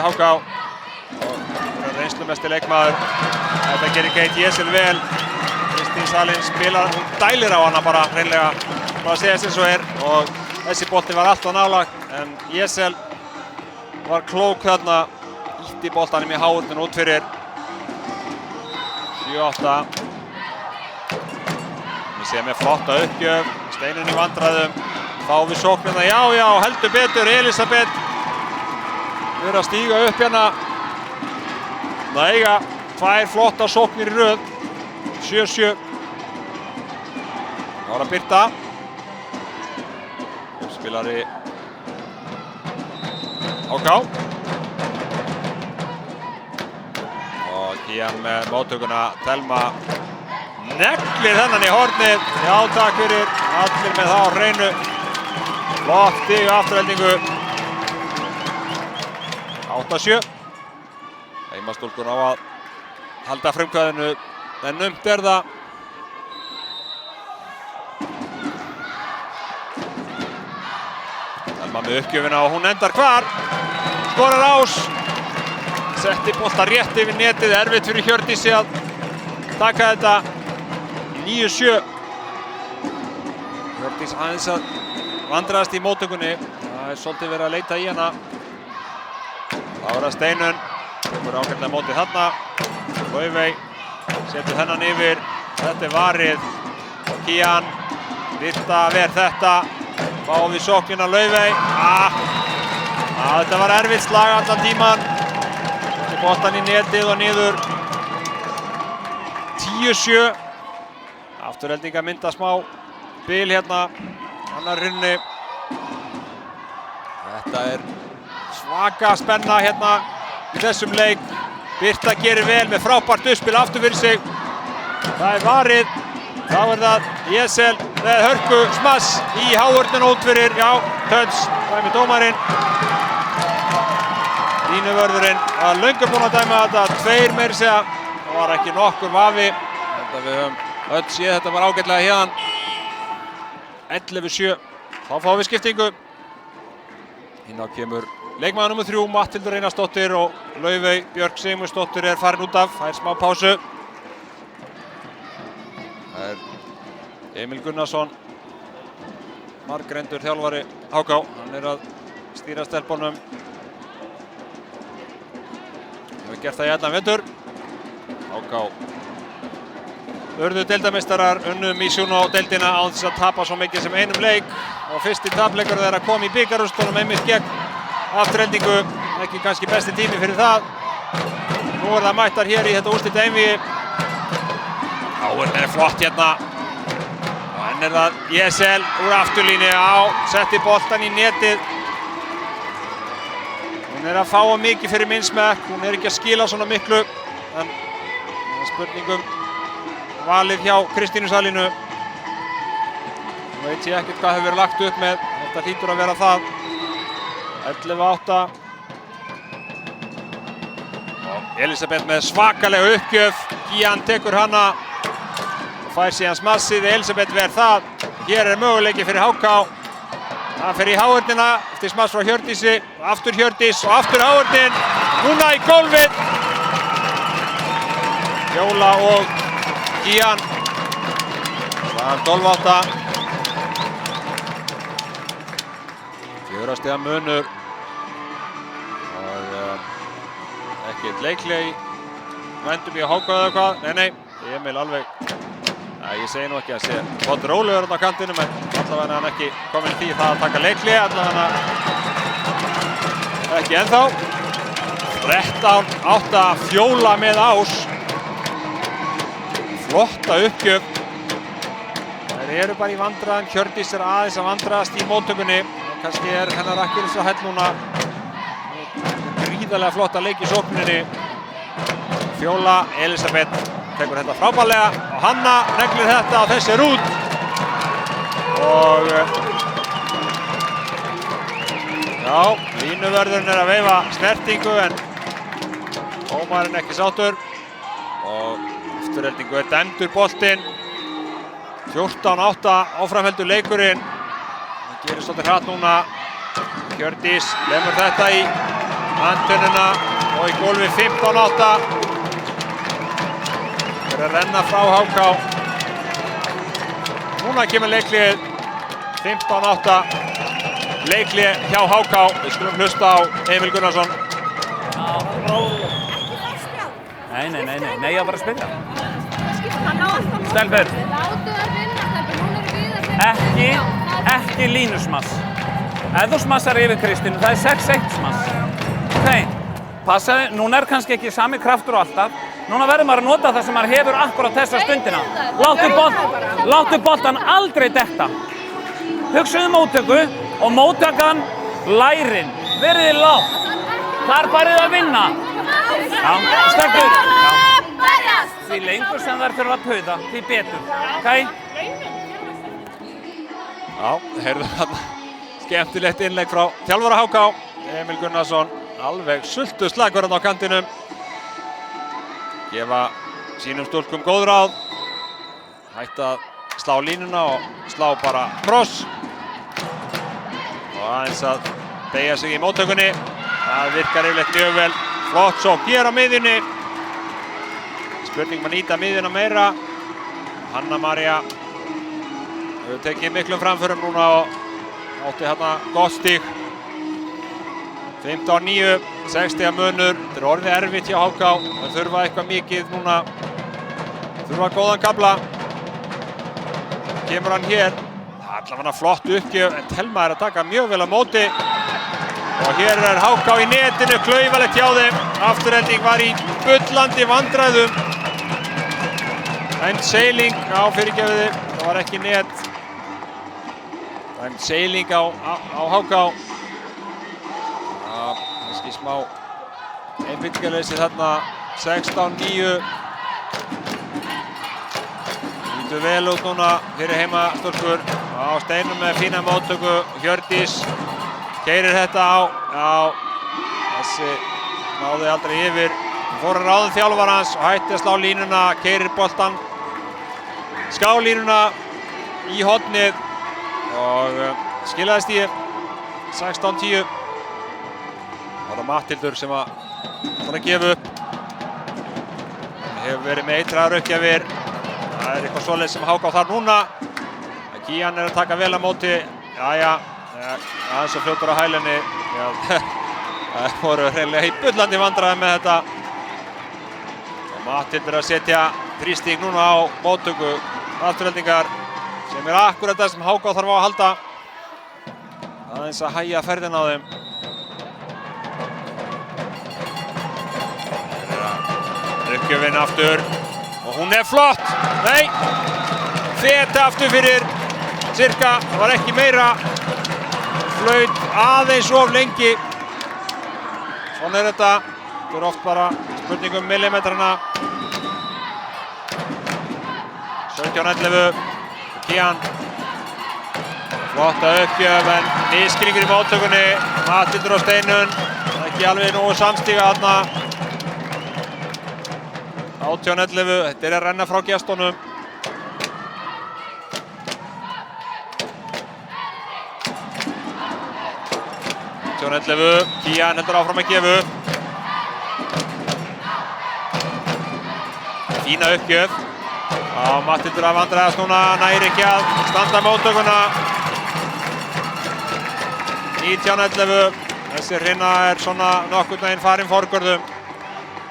HK. Reynslumesti leikmaður. Þetta gerir Kate Jessel vel. Kristín Salin spilar, hún dælir á hana bara hreinlega. Bara að segja sem svo er. Og þessi bolti var alltaf nálagt. En Jessel var klók þarna. Ítti boltanum í háurnin út fyrir. 7-8. Við séum með flotta uppgjöf. Steinunn í vandræðum. Fáum við sóknina. Já, heldur betur. Elisabeth. Við erum að stíga upp hérna. Það eiga tvær flotta sóknir í röð. 7-7. Það var að Birta. Spilari HK. Og Kían með móttökuna. Thelma neglir þennan í hornið. Já, takk fyrir. Allir með það á hreinu. Flott stig afturheldingu. 8-7. Heimastúlkur á að halda frumkvæðinu, en umt er það. Thelma með uppgjöfina og hún endar hvar? Skorar Ás. Setti bolta rétt yfir netið, erfitt fyrir Hjördísi að taka þetta. 9-7. Hjördís aðeins að vandræðast í móttökunni. Það er svolítið verið að leita í hana. Það var að Steinunn. Tekur ágætlega mótið þarna. Laufey setur hennan yfir. Þetta er varið. Kían. Birta ver þetta. Fáum við sóknina Laufey. Þetta var erfitt slag allan tíman. Setur boltann í netið og niður. 10-7. Afturhelding að mynda smá bil hérna. Annar rinni. Þetta er svaka spenna hérna í þessum leik. Birta gerir vel með frábært uppspil aftur fyrir sig. Það er varið. Þá er það Jessel með hörku smass í háurnin út fyrir. Já, Töns, dæmi dómarinn. Línuvörðurinn var löngu búinn að dæma þetta. 2 meira segja. Það var ekki nokkur vafi. Þetta við höfum öll séð, þetta var ágætlega hérna. 11-7. Þá fáum við skiptingu. Hinn á kemur leikmaður nr. 3, Matthildur Einarsdóttir, og Laufey Björk Sigmundsdóttir er farin út af, fær smá pásu. Það er Emil Gunnarsson, margreyndur þjálfari HK. Hann er að stýra stelpunum. Hefur gert það í allan vetur. HK urðu deildameistarar, unnu Mizuno-deildina án þess að tapa svo mikið sem einum leik og fyrsti tapleikur þeirra kom í bikarúrslitunum einmitt gegn Aftureldingu, ekki kannski besti tími fyrir það. Nú það mættar hér í þetta úrslita einvígi. Áhörn flott hérna og henn það Jesel úr afturlínu setti boltan í netið. Hún að fá mikið fyrir minn smekk, hún ekki að skila svona miklu en spurningum valið hjá Kristínu Salínu. Nú veit ég ekkert hvað hefur verið lagt upp með, þetta hlýtur að vera það. 11-8. Og Elisabeth með svakalega uppgjöf, Kian tekur hana og fær síðan smassið, Elisabeth verð það. Hér möguleiki fyrir HK. Það fer í háhörnina eftir smass frá Hjördísi, aftur Hjördís og aftur háhörnin. Núna í gólfið. Fjóla og Kian. Það 12-8. 4 stiga munur. Og ekkert leikleg vendum í HK eða hvað. Nei, Emil alveg. Nei, ég segi nú ekki að sé gott rólegur á kantinum en allavega er hann ekki kominn því það að taka leikli, allavega ekki ennþá. 13-8 Fjóla með ás. Flotta uppgjöf. Þeir eru bara í vandræðum, Hjördís aðeins að vandræðast í móttökunni. Kannski hennar Akkilsarhæll núna gríðarlega flotta leik í sókninni. Fjóla, Elisabeth tekur þetta frábærlega og Hanna neglir þetta og þessi út. Og já, línuvörðurinn að veifa snertingu en dómarinn ekki sáttur og Aftureldingu dæmdur boltinn. 14-8 áframheldur leikurinn. Það gerir svolítið hratt núna. Hjördís lemur þetta í antennuna og í gólfi 15-8. Þeir að renna frá HK. Núna kemur leiklið 15-8. Leiklið hjá HK. Við skulum hlusta á Emil Gunnarsson. Nei, ég var bara að spyrja. Stelpur. Ekki línusmass. Ef þú smassar yfir Kristínu, það er 6-1 smass. Ok, passaði, núna er kannski ekki sami kraftur og alltaf. Núna verður maður að nota það sem maður hefur akkurat þessa stundina. Láttu boltan aldrei detta. Hugsaðu móttöku og móttakan lærin. Verið lágt. Þar farið að vinna. Já, sterkur. Því lengur sem þær þurfa að pauða, því betur. Ok? Já, heyrðu þarna skemmtilegt innlegg frá þjálfara HK. Emil Gunnarsson, alveg sultu slagur á kantinum. Gefa sínum stúlkum góð ráð. Hætta að slá línuna og slá bara kross. Og aðeins að beygja sig í móttökunni. Það virkar yfirleitt mjög vel. Flott sókn hér á miðjunni. Spurning að nýta miðjuna meira. Hanna María hefur tekið miklum framförum núna og átti hérna gott stig. 15-9, 6 stiga munur. Þetta er orðið erfitt hjá HK. Það þurfa eitthvað mikið núna. Þurfa góðan kafla. Kemur hann hér. Það er allavega flott uppgjöf en Telma að taka mjög vel á móti. Og hér er HK í netinu, klaufalegt hjá þeim. Afturelding var í bullandi vandræðum. Dæmd seiling á fyrirgefiði, það var ekki net. Dæmd seiling á HK. Kannski smá einbeitingarleysi þarna, 16-9. Lítur vel út núna fyrir heimastúlkur. Á steinum með fína móttöku, Hjördís. Keyrir þetta á, þessi náði aldrei yfir. Fór að ráðum þjálfarans og hætti að slá línuna, keyrir boltan. Skálínuna í hornið og skilaði stigið 16-10. Það var Matthildur sem að gefa upp. Hefur verið með eitraðar uppgjafir. Það er eitthvað svoleiðis sem HK þarf núna. Kian að taka vel á móti. Jæja. Aðeins og fljótur á hælinni. Það voru hreinlega í bullandi vandræðum með þetta. Og Matthildur að setja þrýsting núna á móttöku Aftureldingar sem akkurat það sem HK þarf á að halda. Aðeins að hægja ferðina á þeim. Uppgjöfin aftur og hún flott. Nei, feta aftur fyrir cirka, það var ekki meira. Flaut aðeins of lengi. Svona þetta. Þetta oft bara spurning millimetrana. 17-11. Kian. Flotta uppgjöf en misskilningur í móttökunni. Matildur á Steinun. Ekki alveg nógu samstíga þarna. 18-11. Þetta að renna frá gestunum. Kian heldur áfram að gefa upp. Fína uppgjöf. Matildur að vandræðast núna, næri ekki að standa móttökuna. 19-11. Þessi hrina svona nokkurn veginn farin forgörðum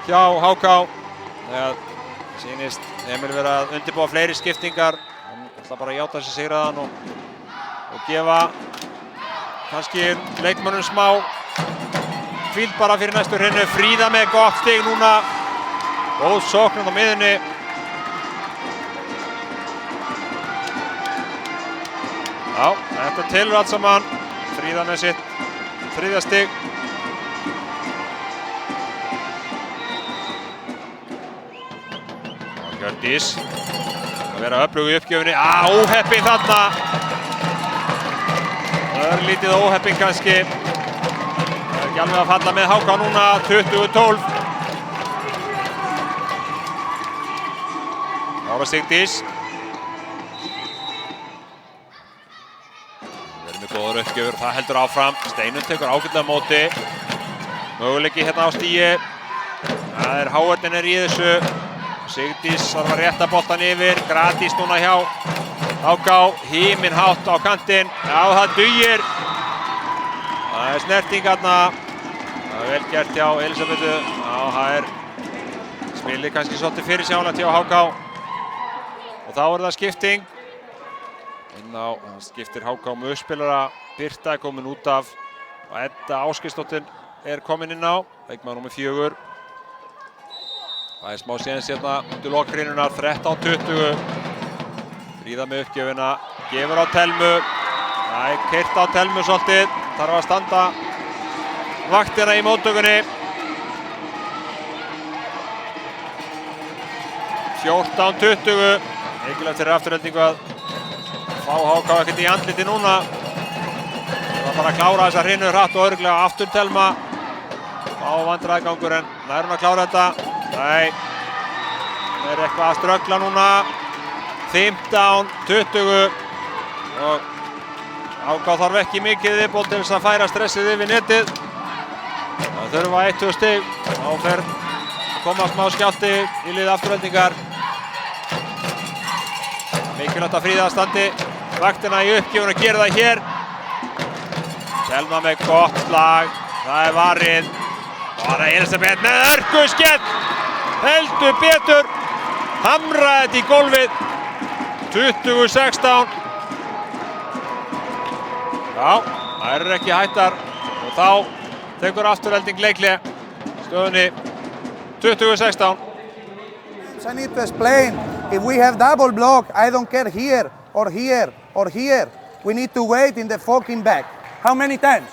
hjá HK. Þegar sýnist Emil vera að undirbúa fleiri skiptingar. Hann ætla bara að játa sig sigraðan og gefa kannski leikmönnum smá hvíld bara fyrir næstu hrinu. Fríða með gott stig núna. Góð sókn á miðunni. Já, þetta telur allt saman. Fríða með sitt þriðja stig. Hjördís að vera öflug í uppgjöfinni. Óheppin þarna. Örlítið óheppin kannski. Það er ekki alveg að falla með HK núna. 20-12. Lára Sigdís. Verður með góður uppgjöfur. Það heldur áfram. Steinun tekur ágætlega á móti. Möguleiki hérna á stíi. Það er Háarnin í þessu. Sigdís þarf að rétta boltan yfir. Gradís núna hjá HK. Himinhátt á kantinn. Já, það dugir. Það er snerting þarna. Það er vel gert hjá Elisabetu. Já, það er spilið kannski svolítið fyrirsjáanlegt hjá HK. Og þá er það skipting. Inn á, skiptir HK með uppspilara. Birta er komin út af. Og Edda Ásgeirsdóttir er komin inn á. Leikmaður númer 4. Það er smá séns hérna undir lokrinunar. 13-20. Fríða með uppgjöfina. Gefur á Telmu. Það er keyrt á Telmu svolítið. Þarf að standa vaktina í móttökunni. 14-20. Mikilvægt fyrir Aftureldingu að fá HK ekkert í andliti núna. Það var bara að klára þessa hrinu hratt og örugglega. Aftur Telma. Á vandræðagangur en nær hún að klára þetta. Nei. Það er eitthvað að ströggla núna. 15-20. Og HK þarf ekki mikið viðbót til þess að færa stressið yfir netið. Það þurfa 1-2 stig. Þá fer koma smá skjálfti í lið Aftureldingar. Mikilvægt að Fríða standi vaktina í uppgjöfun og gera það hér. Telma með gott slag. Það er varið. Og það er Elisabeth með hörkuskell. Heldur betur. Hamraði þetta í gólfið. 20-16. Já, það eru ekki hættar. Og þá tekur Afturelding leikli stöðunni 20-16. I need to explain. If we have double block, I don't care here or here or here. We need to wait in the fucking back. How many times?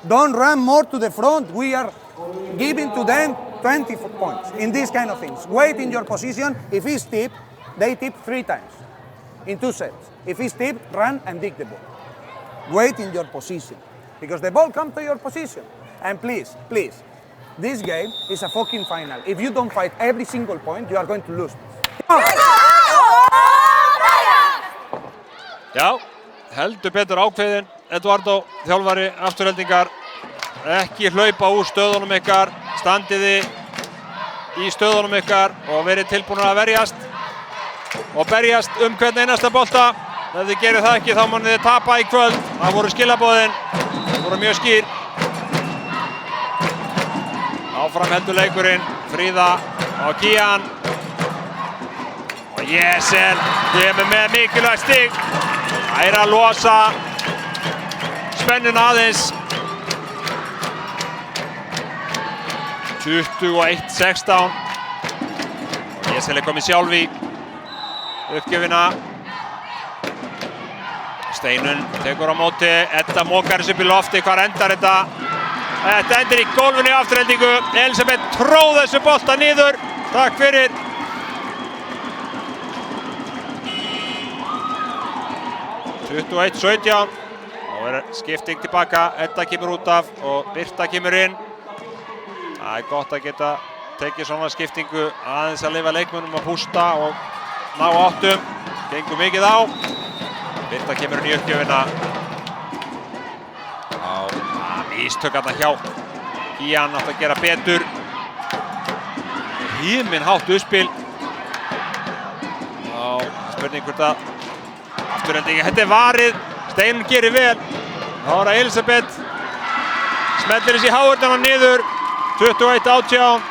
Don't run more to the front. We are giving to them 20 points in these kind of things. Wait in your position. If he's tipped, they tip 3 times in 2 sets. If he's tipped, run and dig the ball. Wait in your position because the ball comes to your position. And please, please, this game is a fucking final. If you don't fight every single point, you are going to lose. Já, heldur betur ákveðinn Eduardo, þjálfari Aftureldingar. Ekki hlaupa úr stöðunum ykkar, standiði í stöðunum ykkar og verið tilbúinir að verjast og berjast hvern einasta bolta. Ef þið gerir það ekki þá munið þið tapa í kvöld. Það voru skilaboðin, það voru mjög skýr. Áfram heldur leikurinn, Fríða og Kian. Jesen kemur með mikilvægt stig. Það er að losa spennuna aðeins. 21-16. Jesen er komið sjálf í uppgjöfina. Steinunn tekur á móti, Edda mókar þessu upp í lofti, hvar endar þetta? Þetta endur í gólfinu í afturhendingu. Elisabeth tróð þessu bolta niður. Takk fyrir. (21 - 17). Nú er skipting tilbaka. Edda kemur út af og Birta kemur inn. Það er gott að geta tekið svona skiptingu aðeins að leyfa leikmönnum að pústa og ná áttum. Gengur mikið á. Birta kemur inn í uppgjöfina. Mistök þarna hjá Kían, átti að gera betur. Himinhátt uppspil. Spurning hvort að afturhendingi. Þetta er varið. Steinunn gerir vel. Þá er það Elisabeth. Smellir þessi háurðana niður. 21-18.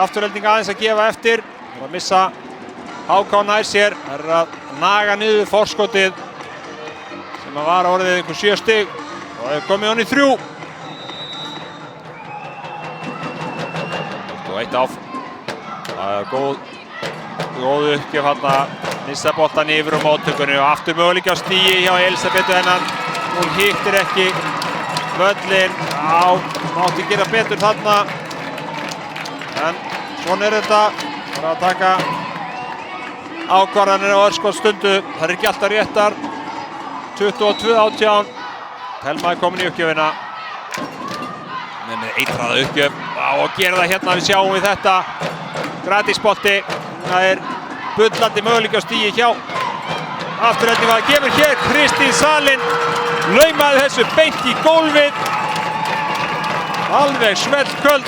Afturhending aðeins að gefa eftir. Það er að missa HK nær sér. Það er að naga niður forskotið sem að var orðið einhver 7 stig. Og það er komið hann í 3. 21 áf. Það er góð uppgjöf hérna. Missa boltan yfir á móttökunni og aftur möguleiki á stigi hjá Elisabethu hennan. Hún hittir ekki völlinn. Mátti gera betur þarna. En svona er þetta. Það er að taka ákvarðanir á örskotsstundu. Það er ekki alltaf réttar. 22-18. Thelma er komin í uppgjöfina. Með eitraða uppgjöf. Og gera það hérna, við sjáum við þetta. Gratisbolti. Það er bullandi möguleiki á stigi hjá afturhending. Það kemur hér Kristín Salin. Laumaði þessu beint í gólfið. Alveg svellköld.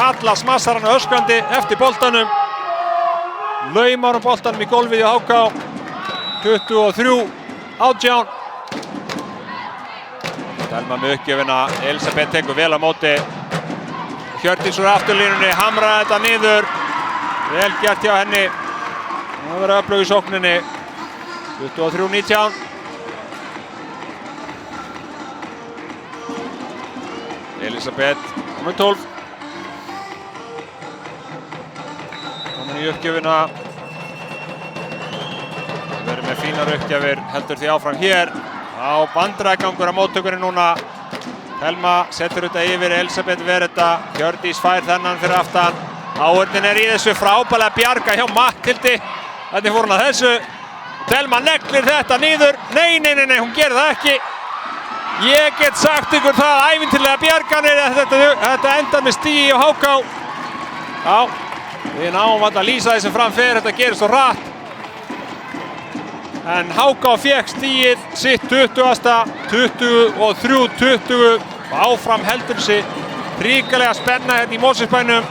Alla smassar hann öskrandi eftir boltanum. Laumar hann boltanum í gólfið í HK. 23-18. Thelma með uppgjöfina. Elisabeth tekur vel á móti. Hjördís úr afturlínunni, hamraði þetta niður. Vel gert hjá henni. Það verður öflug í sókninni. 23-19. Elisabeth komið 12. Komin í uppgjöfina. Það verður með fínar uppgjafir, heldur því áfram hér. Á vandræðagangur á móttökunni núna. Thelma setur þetta yfir, Elisabeth verður þetta. Hjördís fær þennan fyrir aftan. Áhörnin er í þessu, frábælega bjarga hjá Matthildi. Þetta fór hún að þessu. Thelma neglir þetta niður. Nei, hún gerir það ekki. Ég get sagt ykkur það, ævintýrlega bjarganir. Þetta endar með stigi á HK. Já, við náum að lýsa þessu framfyrir, þetta gerist svo hratt. En HK fékk stigið sitt 20. 23-20. Og áfram heldur þessi hrikalega spenna hérna í Mosfellsbænum.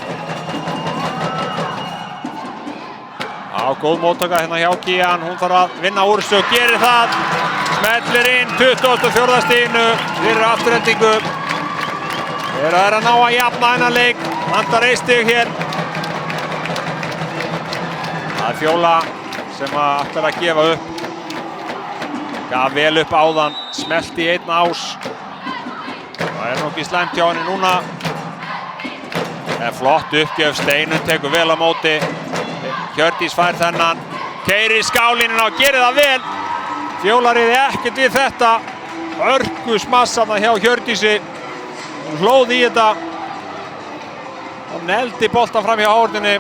Góð móttaka hérna hjá Kían, hún þarf að vinna úr þessu og gerir það. Smellir inn 24. stiginu fyrir afturhendingu. Það er að ná að jafna þennan leik, vantar 1 stig hér. Það er Fjóla sem ætlar að gefa upp. Gaf vel upp áðan, smellt í einn ás. Það er nokkið slæmt hjá henni núna. Það er flott uppgjöf, Steinunn tekur vel á móti. Hjördís fær þennan, keyrir skálínuna og gerir það vel. Fjóla riði ekkert við þetta. Hörku smassaðna hjá Hjördísi. Hún hlóð í þetta. Og neldi boltan fram hjá hárninni.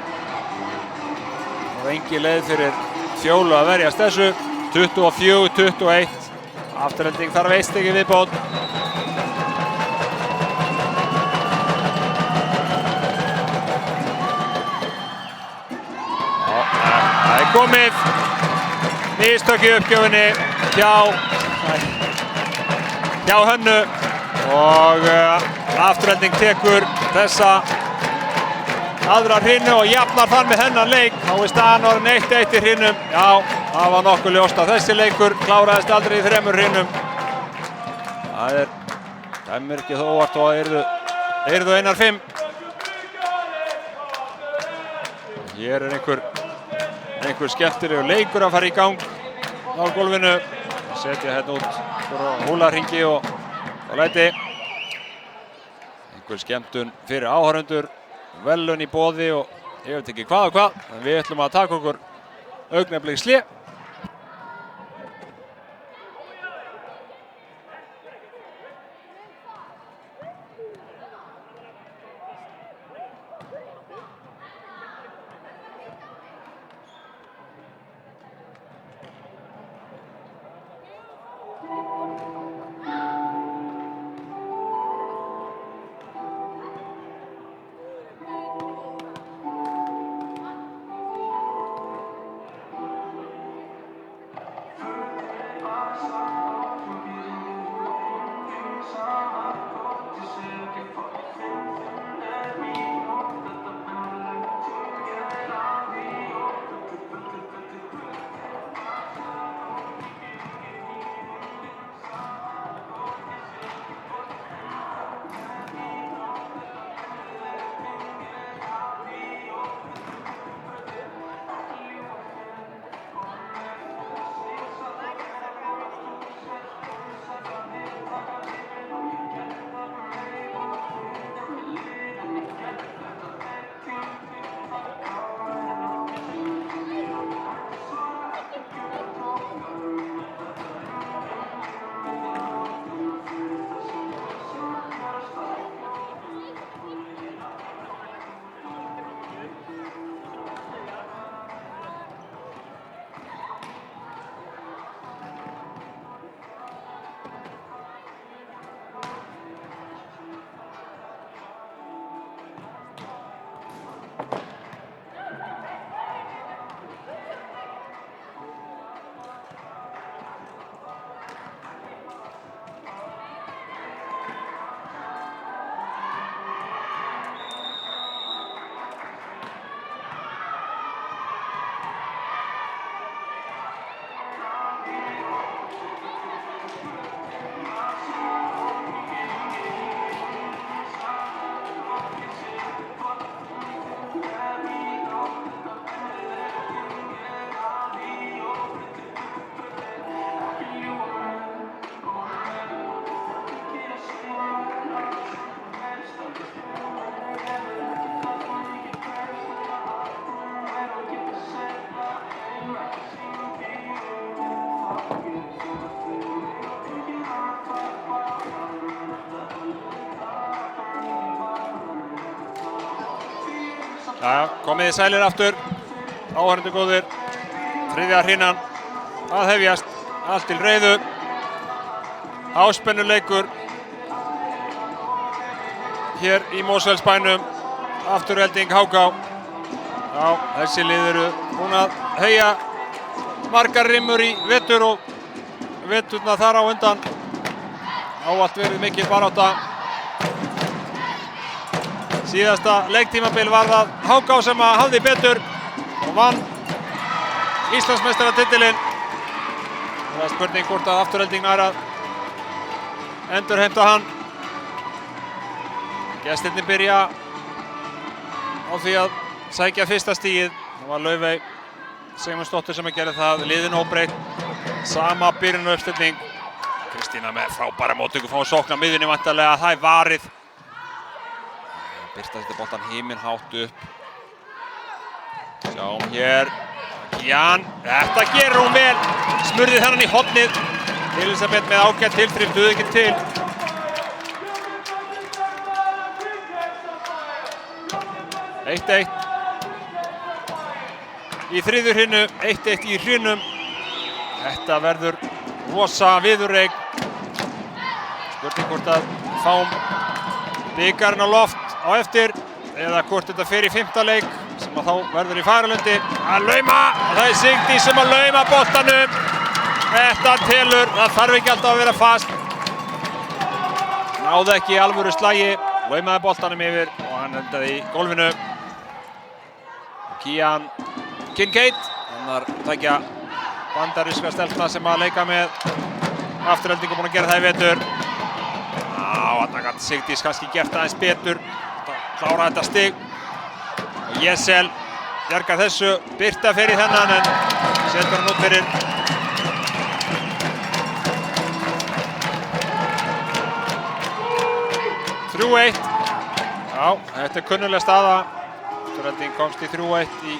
Og engin leið fyrir Fjólu að verjast þessu. 24-21. Afturhending þarf 1 stig í viðbót. Það er komið. Mistök í uppgjöfinni hjá Hönnu. Og afturhending tekur þessa aðra hrinu og jafnar þar með hennan leik. Þá er staðan orðin 1-1 í hrinum. Já, það var nokkuð ljóst að þessi leikur kláraðist aldrei í 3 hrinum. Það dæmir ekki þó óvart og yrðu einar 5. Hér er einhver skemmtilegur leikur að fara í gang á gólfinu. Setja hérna út húlarringi og læti. Einhver skemmtun fyrir áhorfendur, verðlaun í boði og ég veit ekki hvað og hvað. En við ætlum að taka okkur augnablik hlé. Jæja, komið þið sælir aftur, áhorfendur góðir, þriðja hrinnan að hefjast, allt til reiðu, áspennuleikur hér í Mosfellsbænum, Afturelding HK. Já, þessi lið eru búin að heyja margar rimmur í vetur og veturna þar á undan, ávallt verið mikil barátta. Síðasta leiktímabil var það HK sem hafði betur og vann Íslandsmeistaratitilinn. Það er spurning hvort að Afturelding nær að endurheimta hann. Gestirnir byrja á því að sækja fyrsta stigið. Það var Laufey Sigmundsdóttir sem gerði það, liðin óbreytt. Sama byrjun og uppstilling. Kristína með frábæra móttöku, fá sókn á miðjunni væntanlega, það er varið. Birta þetta boltan himinhátt upp. Sjáum hér, Jan, þetta gerir hún vel. Smurði þennan í hornið. Elisabeth með ágætt tilþrif, duði ekki til. Eitt í þriðju hrinu, 1-1 í hrinum. Þetta verður rosa viðurleik. Spurning hvort að fáum bikarinn á loft á eftir, eða hvort þetta fer í 5. leik sem að þá verður í Fagurlundi. Að lauma, það er Sigdís sem að lauma boltanum. Þetta telur, það þarf ekki alltaf að vera fast. Náði ekki í alvöru slagi, laumaði boltanum yfir og hann endaði í gólfinu. Kian Kincaid, annar tækja bandaríska stelpna sem að leika með Afturelding og búin að gera það í vetur. Þarna gat Sigdís kannski gert aðeins betur, klára þetta stig. Og Jessel bjargar þessu. Birta fer í þennan en setur hann út fyrir. (3-1). Já, þetta er kunnuleg staða. Afturelding komst í 3-1 í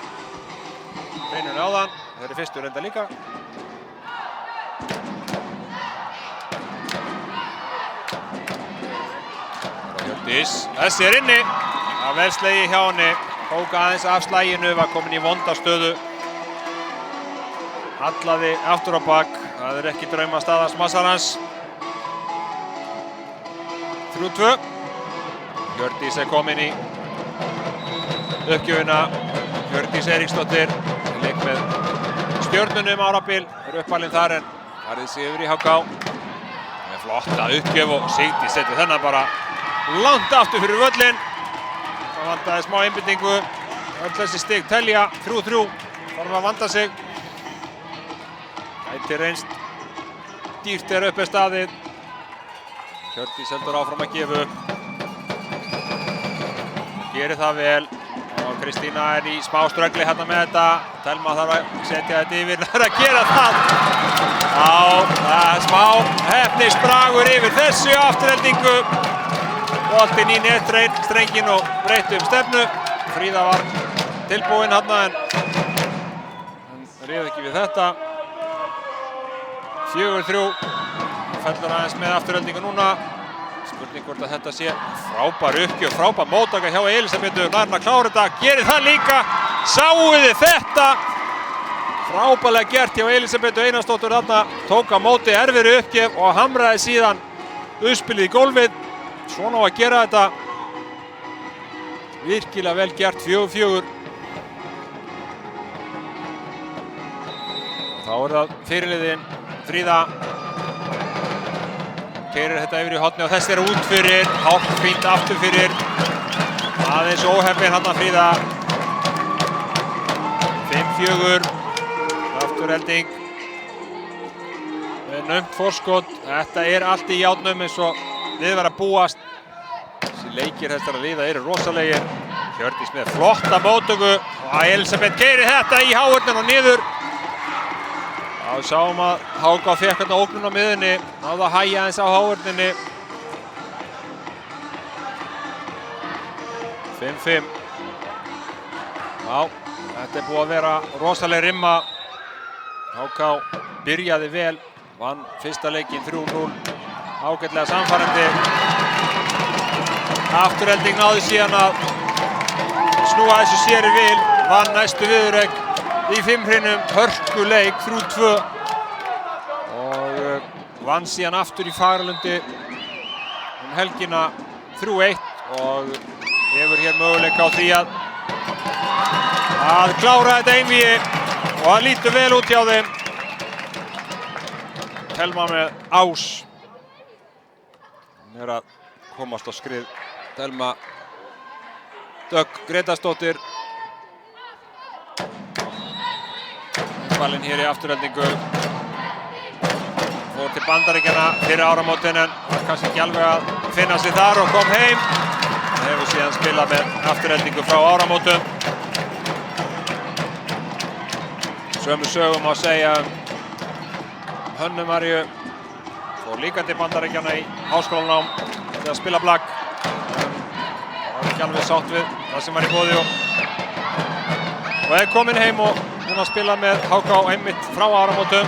beinunni áðan. Þeir eru fyrstu reynda líka. Hjördís, þessi er inni. Það er vel slegið hjá henni. Tók aðeins af slaginu, var komin í vonda stöðu. Hallaði aftur á bak. Það er ekki draumastaða Smassarans. 3-2. Hjördís er komin í uppgjöfina. Hjördís Eiríksdóttir leik með Stjörnunni árabil. Er uppalinn þar en farið sig yfir í HK. Með flotta uppgjöf og Sigdís setur þennan bara langt aftur fyrir völlinn. Það vantaði smá einbeitingu. Öll þessi stig telja. 3-3. Þarf að vanda sig. Gæti reynst dýrt er uppi staðið. Hjördís heldur áfram að gefa upp. Gerir það vel. Og Kristína er í smá ströggli hérna með þetta. Telma þarf að setja þetta yfir. Það er að gera það. Já, það er smá heppnisbragur yfir þessu Aftureldingu. Boltinn í netstrenginn og breytti stefnu. Fríða var tilbúin hérna en réð ekki við þetta. 4-3. Fellur aðeins með Aftureldingu núna. Spurning hvort að þetta sé frábær uppgjöf, frábær móttaka hjá Elísabetu. Nær hann að klára þetta, gerir það líka. Sáuði þetta. Frábærlega gert hjá Elísabetu Einarsdóttur þarna. Tók á móti erfiðri uppgjöf og hamraði síðan uppspilið í gólfið. Svona á að gera þetta. Virkilega vel gert, 4-4. Þá er það fyrirliðin Fríða. Keyrir þetta yfir í horni og þessi er út fyrir. Hálfínt aftur fyrir. Aðeins óheppin hann að Fríða. 5-4. Afturelding. Með naumt forskot. Þetta er allt í járnum eins og við var að búast. Þessi leikir þessara liða eru rosalegir. Hjördís með flotta móttöku. Og Elísabet keyrir þetta í háhornin og niður. Já, við sáum að HK fékk hérna ógnun á miðunni. Náðu að hægja aðeins á háhorninni. 5-5. Já, þetta er búið að vera rosaleg rimma. HK byrjaði vel. Vann fyrsta leikinn 3-0. Ágætlega samfærandi. Afturelding náði síðan að snúa þessu sér í vil. Vann næstu viðureign í 5 hrinum, hörkuleik 3-2 og vann síðan aftur í Fagralundi helgina 3-1 og hefur hér möguleika á því að klára þetta einvígi og það lítur vel út hjá þeim. Telma með ás. Hún er að komast á skrið. Telma Dögg Gretarsdóttir. Ballinn hér í Aftureldingu. Fór til Bandaríkjanna fyrir áramótin en var kannski ekki alveg að finna sig þar og kom heim. Það hefur síðan spilað með Aftureldingu frá áramótum. Sömu sögum að segja Hönnu Maríu. Fór líka til Bandaríkjanna í háskólanám til að spila blagg. Var ekki alveg sátt við það sem var í boði og er komin heim og hún að spila með HK einmitt frá áramótum.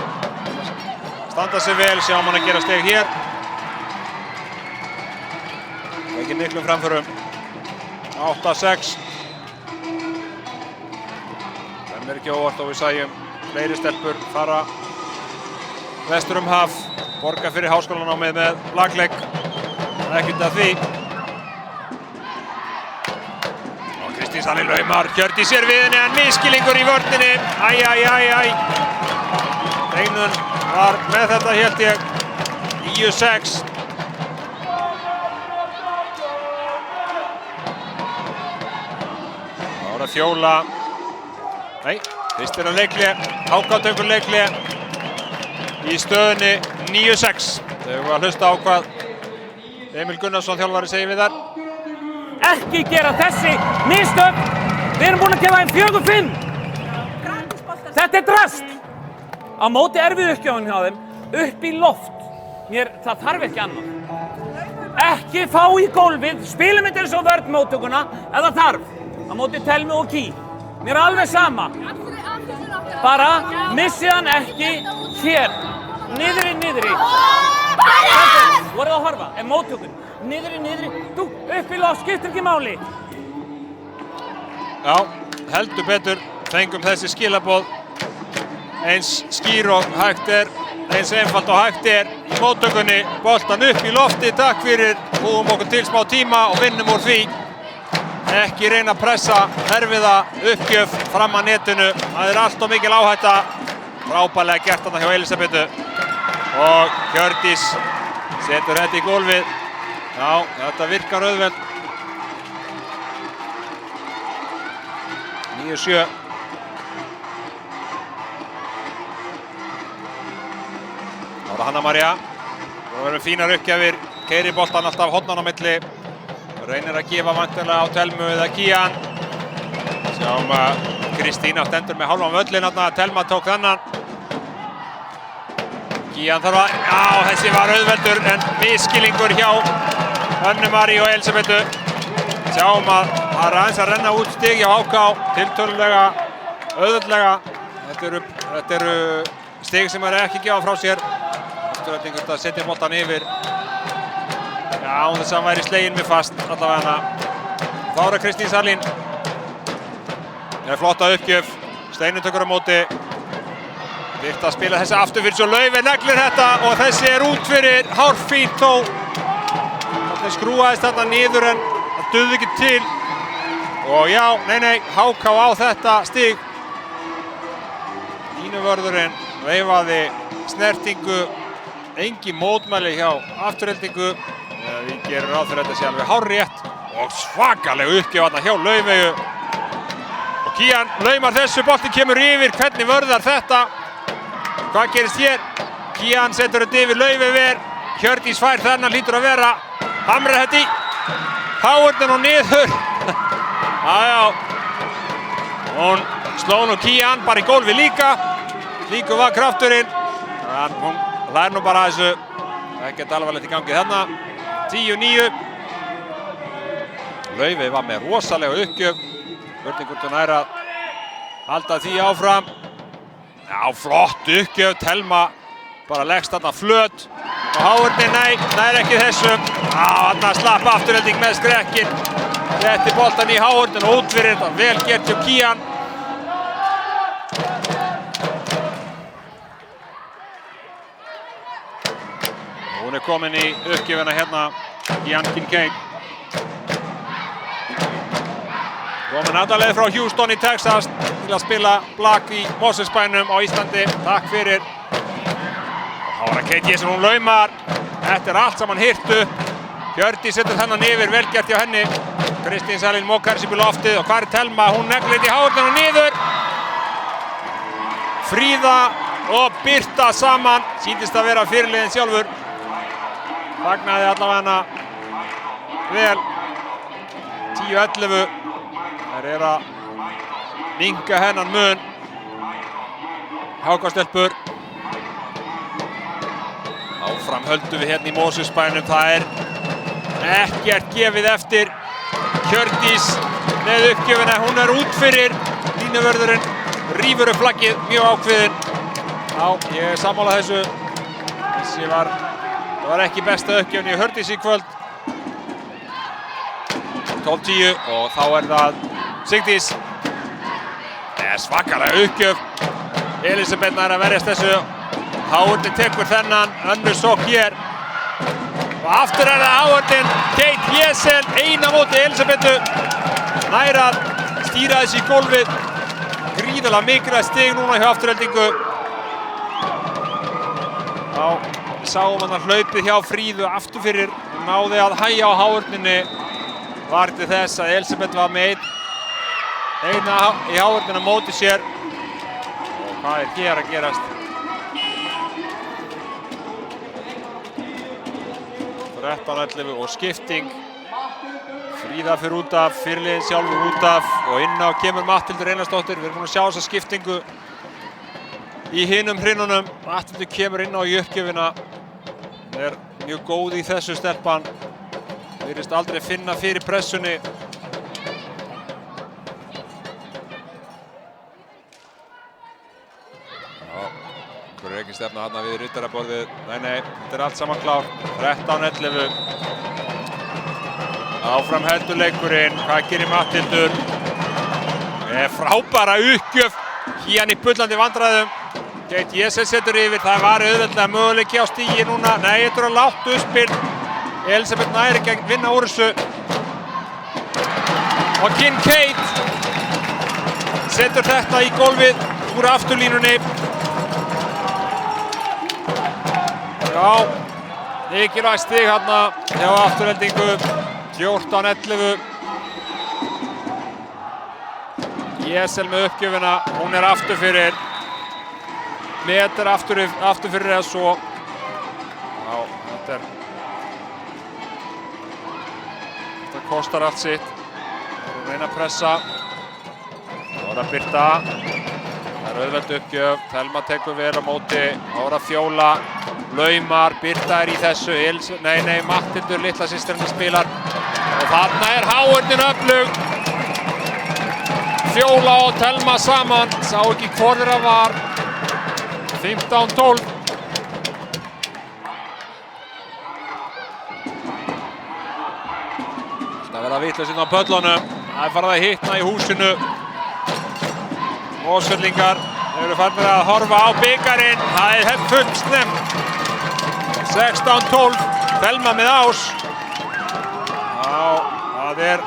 Standa sig vel, sjáum hann að gera steg hér. Ekki miklum framförum. 8-6. Það er ekki óvart og við sæjum fleiri stelpur fara vestur haf. Borga fyrir háskólanámið með blagleik. Ekkert af því. Kristín Sanni laumar, Hjördís er við henni en miskilingur í vörninni. Æ. Steinun var með þetta hélt ég. 9-6. Það var að Fjóla. Nei, fyrst er að leikli. HK tekur leikli. Í stöðunni 9-6. Þau voru að hlusta á hvað Emil Gunnarsson þjálfari segir við þar. Ekki gera þessi mistök. Við erum búin að gefa þeim 4-5. Þetta drast. Á móti erfið uppgjöfun hjá þeim, upp í loft. Það þarf ekki annað. Ekki fá í gólfið, spilum þetta eins og vörn móttökuna, ef það þarf. Á móti Telmu og Key. Mér er alveg sama. Bara missið hann ekki hér. Niðri. Voruð að horfa, móttökun. Niðri. Þú, upp í loft, skiptir ekki máli. Já, heldur betur. Fengum þessi skilaboð. Eins skýr og hægt er. Eins einfalt og hægt er í móttökunni. Boltan upp í lofti, takk fyrir. Búum okkur til smá tíma og vinnum úr því. Ekki reyna að pressa erfiða uppgjöf fram að netinu. Það er allt of mikil áhætta. Frábærlega gert þarna hjá Elísabetu. Og Hjördís setur þetta í gólfið. Já, þetta virkar auðvelt. 9-7. Það var Hanna María. Það verður fínar uppgjafir. Keyrir boltan alltaf hornan á milli. Reynir að gefa vantilega á Telmu eða Kian. Sjáum að Kristína stendur með hálfan völlin þarna. Telma tók þennan. Kian þarf að... Já, þessi var auðveldur en misskilningur hjá Hönnu Maríu og Elísabetu. Sjáum að það er aðeins að renna út stig hjá HK. Tiltölulega auðveldlega. Þetta eru stig sem er ekki gefa frá sér. Afturrætingur að setja boltan yfir. Já, þess að hann væri sleginn með fast allavega hana. Þóra Kristín Salín. Það er flotta uppgjöf. Steinun tökur á móti. Birta að spila þessi aftur fyrir svo Laufey neglir þetta og þessi er út fyrir. Hárfínt þó. Það skrúaðist þarna niður en það duði ekki til. Og já, nei, HK á þetta stig. Línuvörðurinn veifaði snertingu. Engin mótmæli hjá Aftureldingu. Við gerum ráð fyrir þetta sé alveg hárrétt og svakalega uppgjöf þarna hjá Laufeyju. Og Kian laumar þessu, boltinn kemur yfir, hvernig vörðar þetta? Hvað gerist hér? Kian setur þetta yfir, Laufey ver, Hjördís fær þennan, hlýtur að vera, hamrar þetta í, Háurnin og niður. Já, hún sló nú Kian bara í gólfi líka, líku var krafturinn, en hún lær nú bara þessu, ekkert alvarlegt í gangi þarna. 10-9. Laufey var með rosalega uppgjöf. Spurning hvort hún er að halda því áfram. Já, flott uppgjöf. Telma bara leggst þarna flöt. Og Háurnin, nei, nær ekki þessum. Já, þarna slapp Afturelding með skrekkin. Setti boltan í Háurnin og út fyrir þetta. Vel gert hjá Kian. Hún er komin í uppgjöfina hérna, Kian Kincaid. Komin aðalega frá Houston í Texas til að spila blak í Mosfellsbænum á Íslandi. Takk fyrir. Og þá er Kate Jensen, hún laumar. Þetta er allt saman hirt upp. Hjördís setur þennan yfir, vel gert hjá henni. Kristín Salín mókar sér upp í loftið og hvar er Telma? Hún neglir þetta í Háurnin og niður. Fríða og Birta saman. Sýndist að vera fyrirliðinn sjálfur. Fagnaði allavega hana vel. 10-11. Þær eru að minnka hennan mun. HK-stelpur. Áfram höldum við hérna í Mosfellsbænum. Það er ekkert gefið eftir. Hjördís með uppgjöfina. Hún er út fyrir. Línuvörðurinn rífur upp flaggið mjög ákveðinn. Já, ég er sammála þessu. Þessi var ekki besta uppgjöfni í Hjördís í kvöld. 12-10 og þá er það Sigdís. Svakalega uppgjöf. Elísabet nær að verjast þessu. Háurnin tekur þennan, önnur sókn hér. Og aftur er það Háurnin. Kate Jensen, eina móti Elísabetu. Nær að stýra þessi í gólfið. Gríðarlega mikilvægt stig núna hjá Aftureldingu. Já. Sáum hann að hlaupið hjá Fríðu aftur fyrir, náði að hægja á Háurninni. Var til þess að Elísabet var með eina í Háurnin á móti sér. Og hvað er hér að gerast? 13-11 og skipting. Fríða fyrir út af, fyrirliðinn sjálfur út af og inn á kemur Matthildur Einarsdóttir. Við erum búin að sjá þessa skiptingu í hinum hrinunum. Matthildur kemur inn á í uppgjöfina. Hún er mjög góð í þessu stelpan. Virðist aldrei finna fyrir pressunni. Hver ekki stefna þarna við riddaraborðið? Nei, þetta er allt saman klár. 13-11. Áfram heldur leikurinn. Hvað gerir Matthildur? Frábæra uppgjöf. Hían í bullandi vandræðum. Kate Jesse setur yfir. Það var auðveldlega möguleiki á stígi núna. Nei, þetta er á lágt uppspil. Elisabeth nær ekki að vinna úr þessu. Og Kincaid setur þetta í gólfið úr afturlínunni. Já, mikilvægt stig hérna hjá Aftureldingu. 14-11. Jesel með uppgjöfina, hún er aftur fyrir. Meter aftur fyrir eða svo. Já, þetta kostar allt sitt. Hún reyna að pressa. Ára Birta. Það er auðveld uppgjöf. Thelma tekur vel á móti. Ára Fjóla. Laumar, Birta er í þessu. Nei, Matthildur, litla systirinn spilar. Og þarna er Háurnin öflug. Fjóla og Thelma saman. Sá ekki hvor þeirra var. 15-12. Það verða vitlaust inn á pöllunum. Það er farið að hitna í húsinu. Mosfellingar eru farnir að horfa á bikarinn. Það er full snemmt. 16-12. Thelma með ás. Já, það er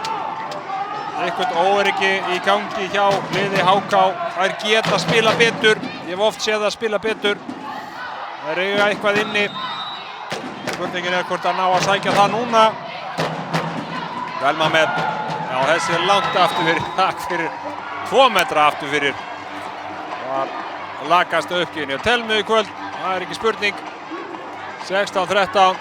eitthvað óöryggi í gangi hjá liði HK. Þær geta spila betur. Ég hef oft séð það spila betur. Þær eiga eitthvað inni. Spurningin er hvort að ná að sækja það núna. Thelma með, já þessi er langt aftur fyrir, takk fyrir 2 metra aftur fyrir. Það var lakast uppgjöfni á Thelmu í kvöld. Það er ekki spurning. 16-13.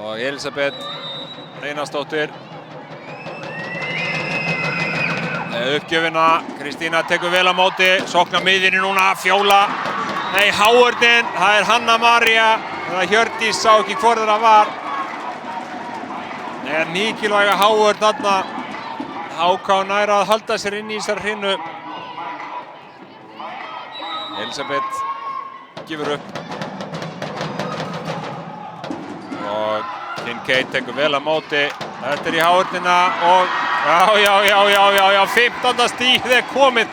Og Elisabeth Einarsdóttir uppgjöfina. Kristína tekur vel á móti. Sóknar miðjunni núna. Fjóla. Nei, Háurnin. Það er Hanna María. Það Hjördís sá ekki hvor þeirra var. Það er mikilvæga Háurn þarna. HK nær að halda sér inn í þessar hrinu. Elisabeth gefur upp. Og Kincaid tekur vel á móti. Þetta er í Háurnina og já, 15. stíð er komið.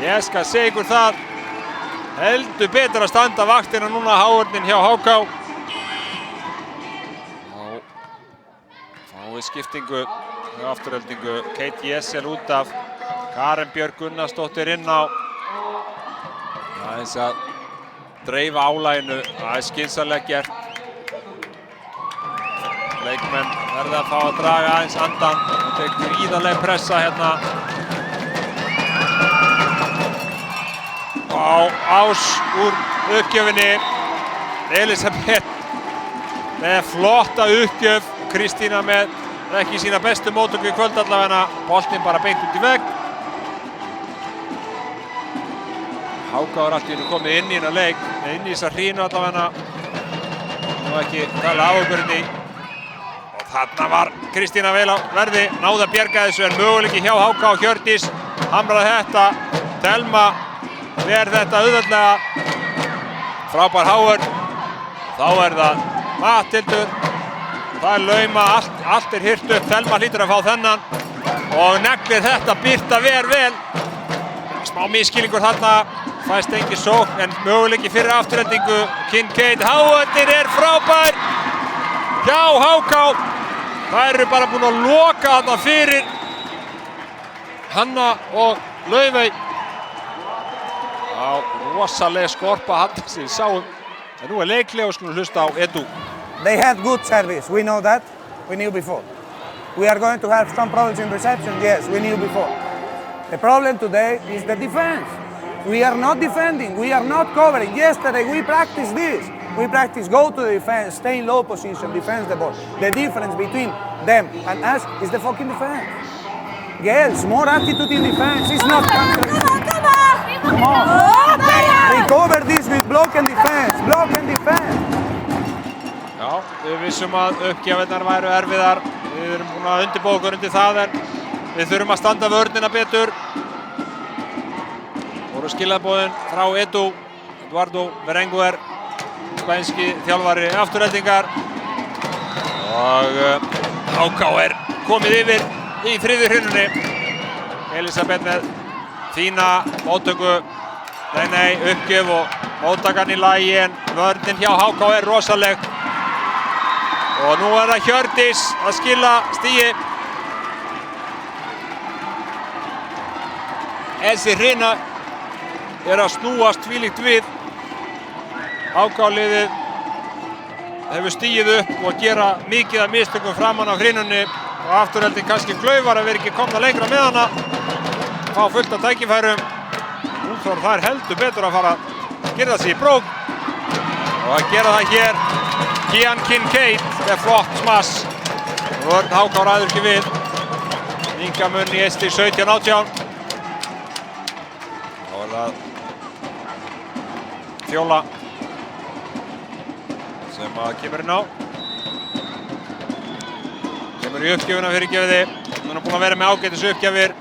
Ég skal segja ykkur það. Heldur betur að standa vaktina núna Háurnin hjá HK. Fáið skiptingu hjá Aftureldingu. Kate Jessel út af. Karen Björg Gunnarsdóttir inn á. Aðeins að dreifa álaginu. Það er skynsamlega gert. Leikmenn verða að fá að draga aðeins andan. Þetta er gríðarleg pressa hérna. Ás úr uppgjöfinni. Elisabeth með flotta uppgjöf. Kristína með ekki sína bestu móttöku í kvöld allavega. Boltinn bara beint út í vegg. HK er allt í hennu komið inn í hennar leik. Inn í þessar hrínu allavega. Nú ekki tala áhugurinni. Og þarna var Kristína vel á verði. Náði að bjarga þessu en möguleiki hjá HK og Hjördís. Hamraði þetta. Thelma ver þetta auðveldlega. Frábær Háurn. Þá er það Matthildur. Það er Lauma. Allt er hirt upp. Thelma hlýtur að fá þennan. Og neglir þetta. Birta ver vel. Smá misskilningur þarna. Fæst engin sókn en möguleiki fyrir Aftureldingu. Kincaid. Háurnin er frábær hjá HK. Það eru bara búin að loka þarna fyrir Hanna og Laufey. Já, rosalega skorpa hann sem við sáum. En nú er leiklega og skulum hlusta á Edu. They had good service, we know that. We knew before. We are going to have some problems in reception, yes, we knew before. The problem today is the defense. We are not defending, we are not covering. Yesterday we practiced this. We practice go to the defense, stay in low position, defend the ball. The difference between them and us is the fucking defense. Girls, more attitude in defense. It's not counter. Come on. Recover this with block and defense. Block and defense. Já, við vissum að uppgjafinnar væru erfiðar. Við erum búin að undirbúa okkur undir það en við þurfum að standa vörnina betur. Voru skilaboðin frá Eduardo Berenguer, spænski þjálfari Aftureldingar. Og HK komið yfir í þriðju hrinunni. Elisabeth með fína móttöku. Nei, uppgjöf og móttakan í lagi en vörnin hjá HK rosaleg. Og nú það Hjördís að skila stigi. Þessi hrina að snúast þvílíkt við. HK-liðið hefur stigið upp og gera mikið af mistökum framan af hrinunni og Afturelding kannski klaufar að vera ekki komna lengra með hana. Fá fullt af tækifærum. Nú þarf þær heldur betur að fara að gera sig í brók og að gera það hér. Kian Kincaid með flott smass. Vörn HK ræður ekki við. Ingamunn í esti 17-18. Þá það Fjóla sem að kemur inn á. Kemur í uppgjöfuna fyrir Gefiði. Hún er búin að vera með ágætis uppgjafir.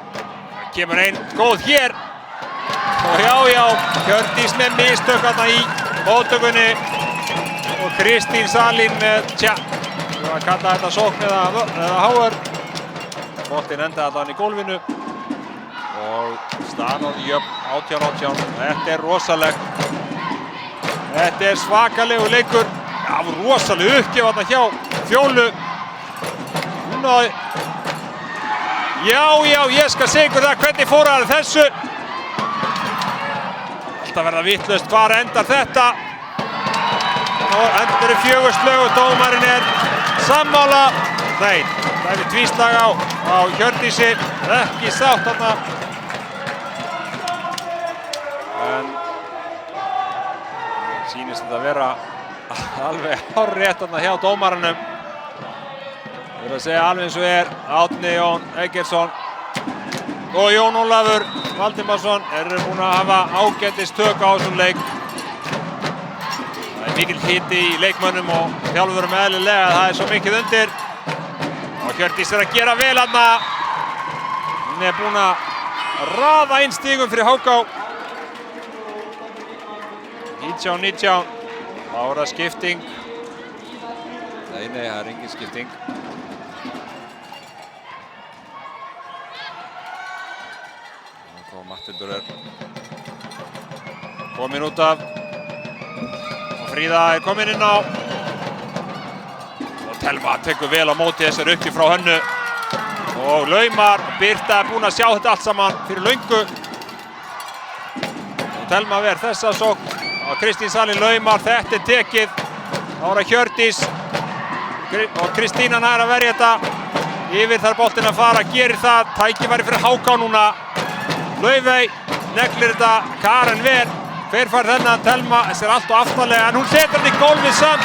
Kemur einn góð hér. Og já, Hjördís með mistök þarna í móttökunni. Og Kristín Salín með, við að kalla þetta sókn eða háar. Boltinn endaði allan í gólfinu. Og staðan jöfn 18-18. Þetta rosalegt. Þetta svakalegu leikur. Það var rosaleg uppgjöf þarna hjá Fjólu. Hún náði. Já, ég skal segja ykkur það hvernig fór að þessu. Alltaf verða vitlaust hvar endar þetta. Endur 4 slög og dómarinn sammála. Nei, það tvíslag á Hjördísi. Ekki sátt þarna. En sýnist þetta vera alveg hárrétt þarna hjá dómaranum. Ég verð að segja alveg eins og Árni Jón Eggertsson og Jón Ólafur Valdimarsson eru búin að hafa ágætis tök á þessum leik. Mikill hiti í leikmönnum og þjálfurum eðlilega, það svo mikið undir. Og Hjördís að gera vel þarna. Hún búin að raða inn stigum fyrir HK. 19-19. Þá það skipting. Nei, það engin skipting. Matthildur komin út af. Fríða komin inn á. Og Telma tekur vel á móti þessar uppi frá Hönnu. Og laumar, Birta búin að sjá þetta allt saman fyrir löngu. Og Telma verð þessa sókn. Og Kristín Salín laumar, þetta tekið. Þá það Hjördís. Og Kristína nær að verja þetta. Yfir þar boltinn að fara, gerir það. Tækifæri fyrir HK núna. Laufey neglir þetta, Karen ver. Hver fær þennan, Telma, þessi allt og aftalega, en hún setur hann í gólfið samt.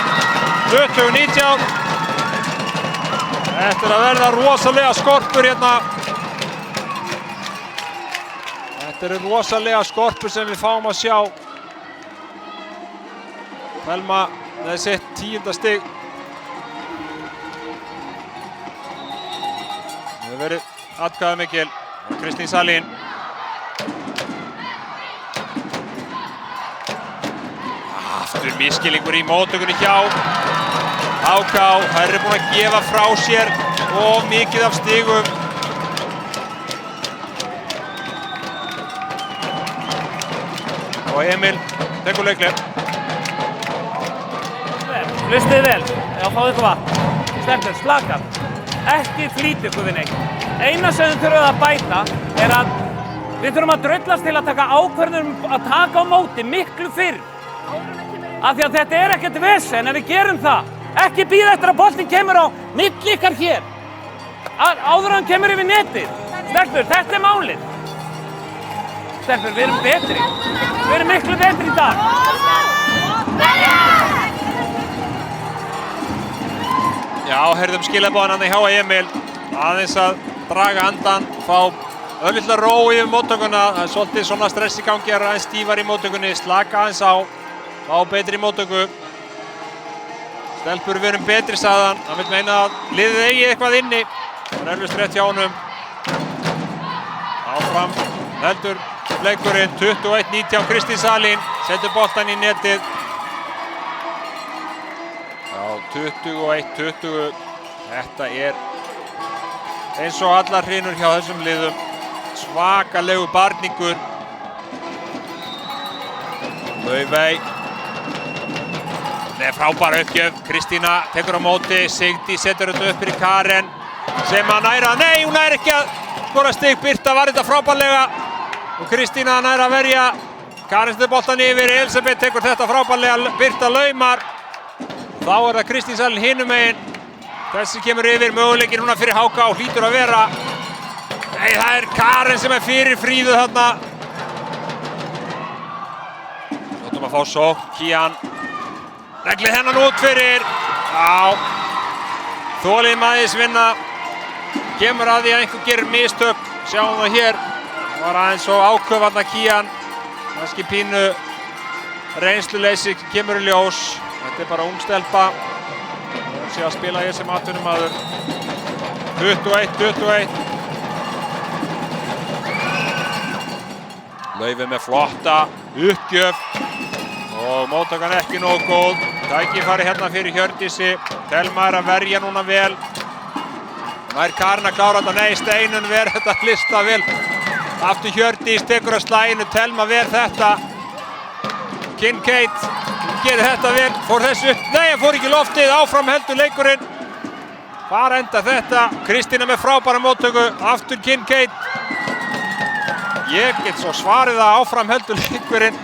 20-19. Þetta að verða rosalega skorpur hérna. Þetta rosalega skorpur sem við fáum að sjá. Telma með sitt 10. stig. Það hefur verið atkvæðamikil. Kristín Salín. Aftur misskilningur í móttökunni hjá HK. Það eru búin að gefa frá sér og mikið af stigum. Og Emil tekur leikleik. Hlustið vel, fáðu ykkur vatn. Stelpur, slakar. Ekki flýta ykkur við neitt. Eina sem þið þurfum að bæta að við þurfum að drullast til að taka ákvörðun að taka á móti miklu fyrr. Af því að þetta ekkert vesen en við gerum það. Ekki bíða eftir að boltinn kemur á milli ykkar hér. Áður en hann kemur yfir netið. Stelpur, þetta málið. Stelpur, við erum betri. Við erum miklu betri í dag. Já, heyrðum skilaboðan hann hjá Emil. Aðeins að draga andan, fá örlitla ró yfir móttökuna. Það er svolítið svona stress í gangi, er aðeins stífar í móttökunni, slaka aðeins á, fá betri móttöku. Stelpur við erum betri, sagði hann. Hann vil meina að liðið eigi eitthvað inni. Það er eflaust rétt hjá honum. Áfram heldur leikurinn, 21-19, Kristín Salín setur boltann í netið. Já, 21-20. Þetta er eins og allar hrinur hjá þessum liðum. Svakalegu barningur. Laufey. Það er frábær uppgjöf. Kristína tekur á móti. Sigdís setur þetta upp fyrir Karen sem að næra. Nei, hún nær ekki að skora stig. Birta var þetta frábærlega. Og Kristína nær að verja. Karen setur boltan yfir. Elisabeth tekur þetta frábærlega. Birta laumar. Þá er það Kristín Salín hinum megin. Þessi kemur yfir, möguleikir núna fyrir HK og hlýtur að vera. Nei, það er Karen sem er fyrir Fríðu þarna. Nótum að fá sókn, Kían. Neglir hennan út fyrir. Já, þolinmæðis vinna. Kemur að því að einhver gerir mistök. Sjáum það hér. Það var aðeins svo áköf Kían. Kannski pínu reynsluleysi kemur í ljós. Þetta er bara ung stelpa. Hún sé að spila hér sem atvinnumaður. 21-21. Laufey með flotta uppgjöf. Og móttakan ekki nógu góð. Tækifæri hérna fyrir Hjördísi. Thelma er að verja núna vel. Nær Karen að klára þetta. Nei, Steinun ver þetta lista vel. Aftur Hjördís tekur að slaginu. Thelma ver þetta. Kincaid gerir þetta vel. Fór þessu. Nei, hann fór ekki loftið. Áfram heldur leikurinn. Hvar enda þetta? Kristína með frábæra móttöku. Aftur Kincaid. Ég get svo svarið að áfram heldur leikurinn.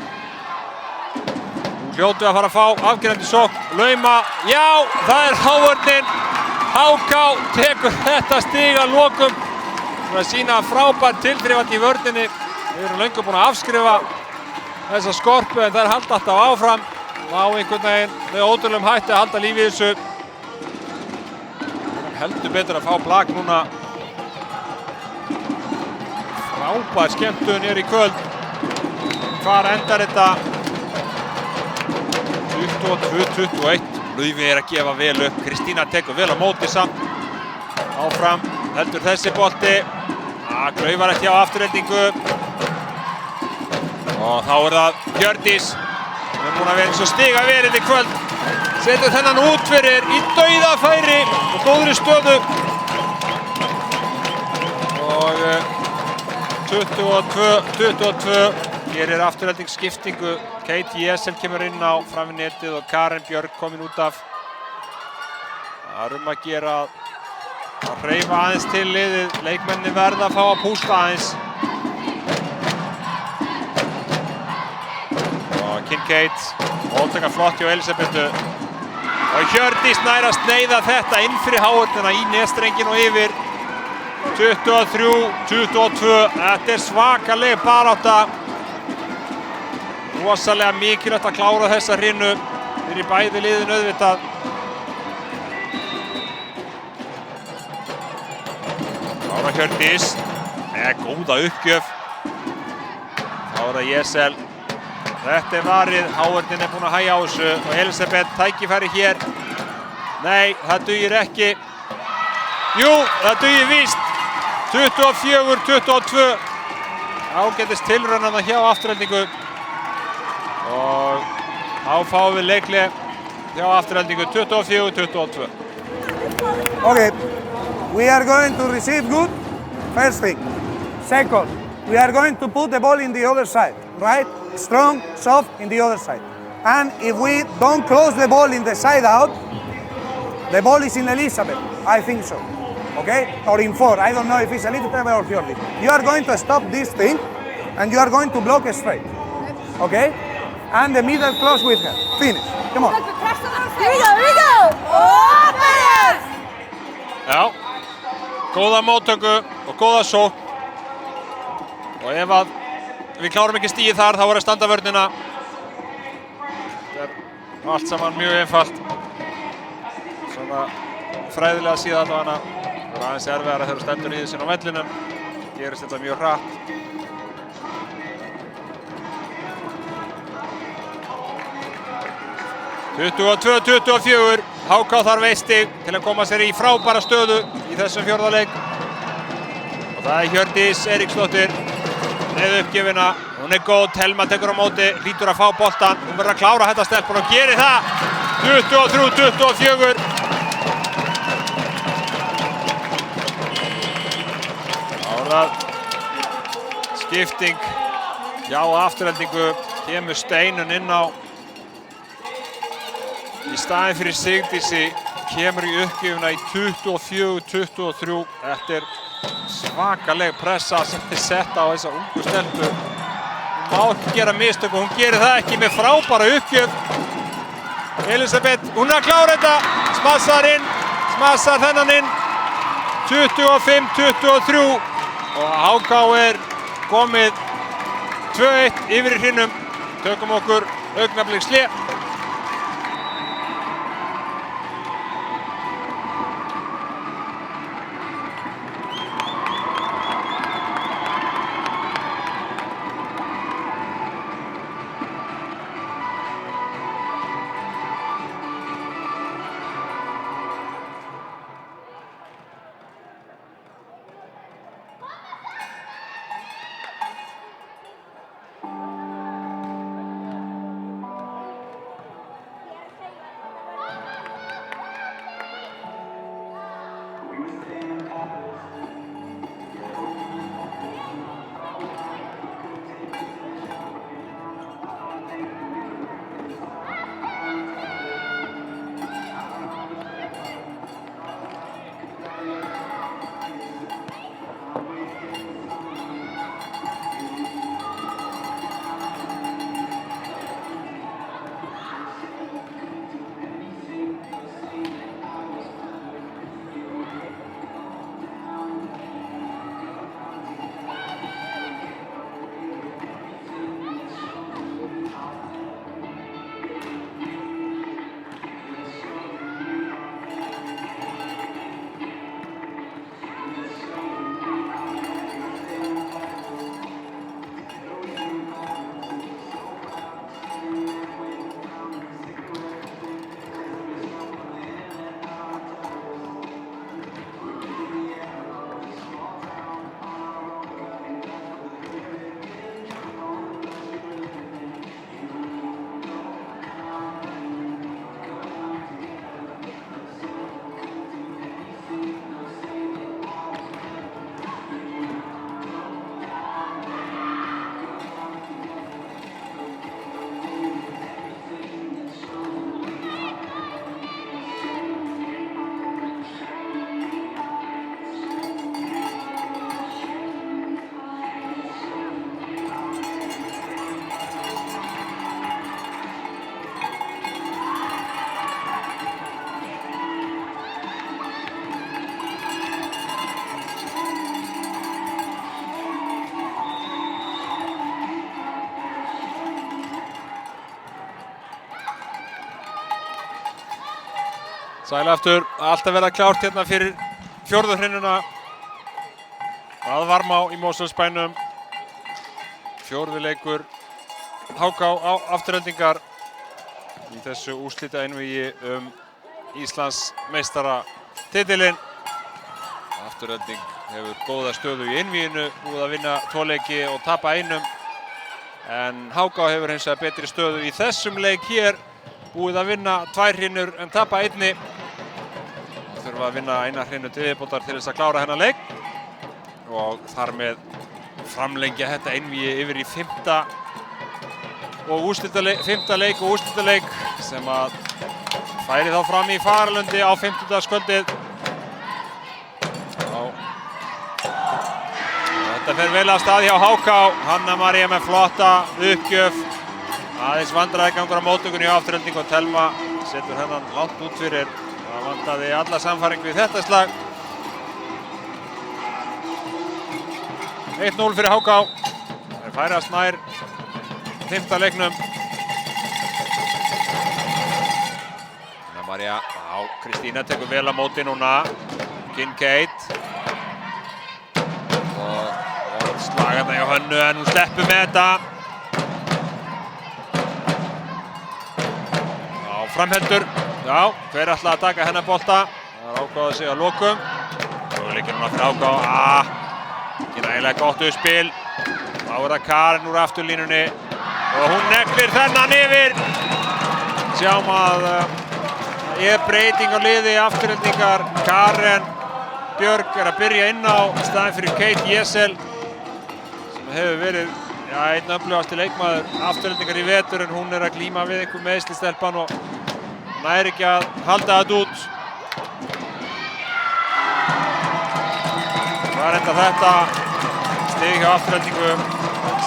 Nú hljótu að fara að fá afgerandi sókn. Lauma. Já, það er hávörnin. HK tekur þetta stig að lokum. Það er sína frábært tilþrifandi í vörninni. Við erum löngu búin að afskrifa þessa skorpu en þær halda alltaf áfram. Ná einhvern veginn með ótrúlegum hætti að halda lífi í þessu. Heldur betur að fá blak núna. Frábær skemmtun í kvöld. Hvar endar þetta? 22-21. Laufey er að gefa vel upp. Kristína tekur vel á móti samt. Áfram heldur þessi bolti. Klaufar ekki á afturhendingu. Og þá er það Hjördís. Hún er búin að vera eins og stiga verið í kvöld. Setur þennan út fyrir í dauðafæri og góðri stöðu. Og 22-22 gerir afturheldingsskiptingu. Kate Jesel kemur inn á fram í netið og Karen Björk komin út af. Það er að gera að hreyfa aðeins til liðið. Leikmenni verða að fá að pústa aðeins. Og Kincaid, móttaka flott hjá Elisabethu. Og Hjördís nær að sneiða þetta inn fyrir hávörnina í netstrenginn og yfir. 23-22. Þetta er svakaleg barátta. Rosalega mikilvægt að klára þessa hrinu fyrir bæði liðin auðvitað. Klára Hjördís með góða uppgjöf. Þá er það Jesel. Þetta er varið, hávörnin er búin að hægja á þessu og Elisabeth tækifæri hér. Nei, það dugir ekki. Jú, það dugir víst. 24-22. Ágætis tilraun hjá afturheldingu. Og þá fáum við leikli hjá afturheldingu 24-22. Okay, we are going to receive good, first thing. Second, we are going to put the ball in the other side, right? Strong, soft in the other side. And if we don't close the ball in the side out, the ball is in Elisabeth, I think so. Okay? Or in 4, I don't know if it's Elisabeth or Hjördís. You are going to stop this thing and you are going to block straight. Okay? And the middle close with her. Finish. Come on. Here we go, here we go! Open! Já, góða móttöku og góða sókn. Og ef að við klárum ekki stigið þar, þá er að standa vörnina. Þetta er allt saman mjög einfalt. Svona fræðilega síða allavega. Það er aðeins erfiðara þegar þú stendur í þessin á vellinum. Gerist þetta mjög hratt. (22-24). HK þarf 1 stig til að koma sér í frábæra stöðu í þessum fjórða leik. Og það er Hjördís Eiríksdóttir með uppgjöfina. Hún er góð, Thelma tekur á móti, hlýtur að fá boltan. Hún verður að klára þetta stelpur og gerir það. 23-24. Þá er það skipting hjá Aftureldingu. Kemur Steinun inn á í staðinn fyrir Sigdísi. Kemur í uppgjöfina í 24-23. Þetta er svakaleg pressa sem er sett á þessa ungu stelpu. Hún má ekki gera mistök og hún gerir það ekki með frábæra uppgjöf. Elisabeth, hún er að klára þetta. Smassar þennan inn. 25-23 og HK er komið 2-1 yfir í hrinum. Tökum okkur augnablikshlé. Sæl aftur, allt að verða klárt hérna fyrir fjórðu hrinuna. Að Varmá í Mosfellsbænum. Fjórði leikur HK Aftureldingar í þessu úrslitaeinvígi Íslandsmeistaratitilinn. Afturelding hefur góða stöðu í einvíginu, búið að vinna 2 leiki og tapa 1. En HK hefur hins vegar betri stöðu í þessum leik hér. Búið að vinna 2 hrinur en tapa 1. Það þurfa að vinna 1 hrinu til viðbótar til þess að klára hennar leik. Og þar með framlengja þetta einvígi yfir í 5. leik og úrslitaleik sem að færi þá fram í Fagaralundi á 50-dagskvöldið. Þetta fer vel af stað hjá HK. Hanna María með flotta uppgjöf. Aðeins vandræðagangur á móttökunni hjá Aftureldingu og Thelma setur hennan langt út fyrir. Það vantaði alla samfæring við þetta slag. 1-0 fyrir HK. Þeir færast nær 5. leiknum. María. Já, Kristína tekur vel á móti núna. Kincaid. Og slagarna hjá Hönnu en hún sleppur með þetta. Já, framheldur. Já, hver ætlaði að taka hennar bolta? Það ákváði sig að lokum. Möguleikir núna fyrir Háká. Ekki nægilega gott uppspil. Þá það Karen úr afturlínunni. Og hún neglir þennan yfir. Sjáum að breyting á liði Aftureldingar. Karen Björg að byrja inn á staðinn fyrir Kate Jessel sem hefur verið einn öflugasti leikmaður Aftureldingar í vetur en hún að glíma við einhver meiðsli stelpan og nær ekki að halda þetta út. Það enda þetta stig hjá Aftureldingu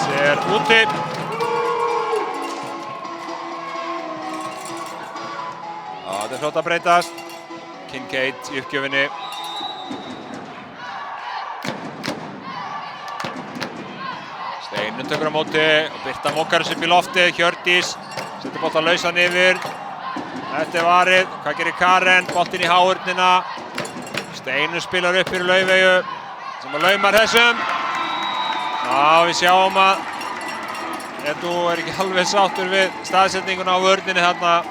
sem úti. Þetta fljótt að breytast. Kincaid í uppgjöfinni. Steinun tekur á móti og Birta mokkar þessu upp í loftið. Hjördís setur boltann lausan yfir. Þetta varið. Hvað gerir Karen? Boltinn í háhornina. Steinun spilar upp fyrir Laufeyju sem laumar þessum. Já, við sjáum að Edu ekki alveg sáttur við staðsetninguna á vörninni þarna.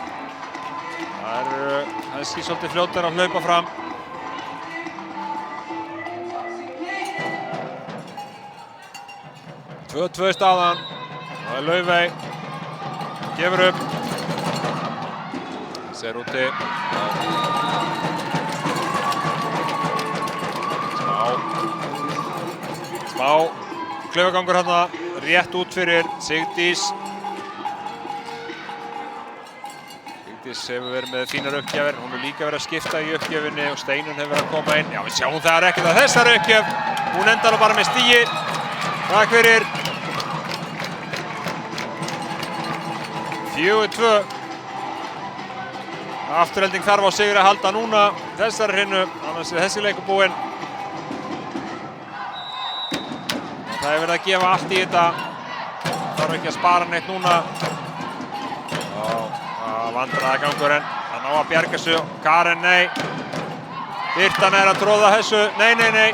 Það eru kannski svolítið fljótar að hlaupa fram. Tvö staðan. Það er Laufey. Gefur upp. Ser úti. Smá klaufagangur hérna. Rétt út fyrir Sigdís. Sigdís hefur verið með fínar uppgjafir. Hún hefur líka verið að skipta í uppgjöfinni og Steinun hefur verið að koma inn. Já, við sjáum það ekkert að þessari uppgjöf. Hún endar nú bara með stigi. Takk fyrir. 4-2. Afturelding þarf á sigri að halda núna þessari hreinu, annars er þessi leikur búinn. Það hefur verið að gefa allt í þetta. Þarf ekki að spara neitt núna. Vandræðagangur en það ná að bjarga sig. Karen, nei. Birtan að tróða þessu. Nei.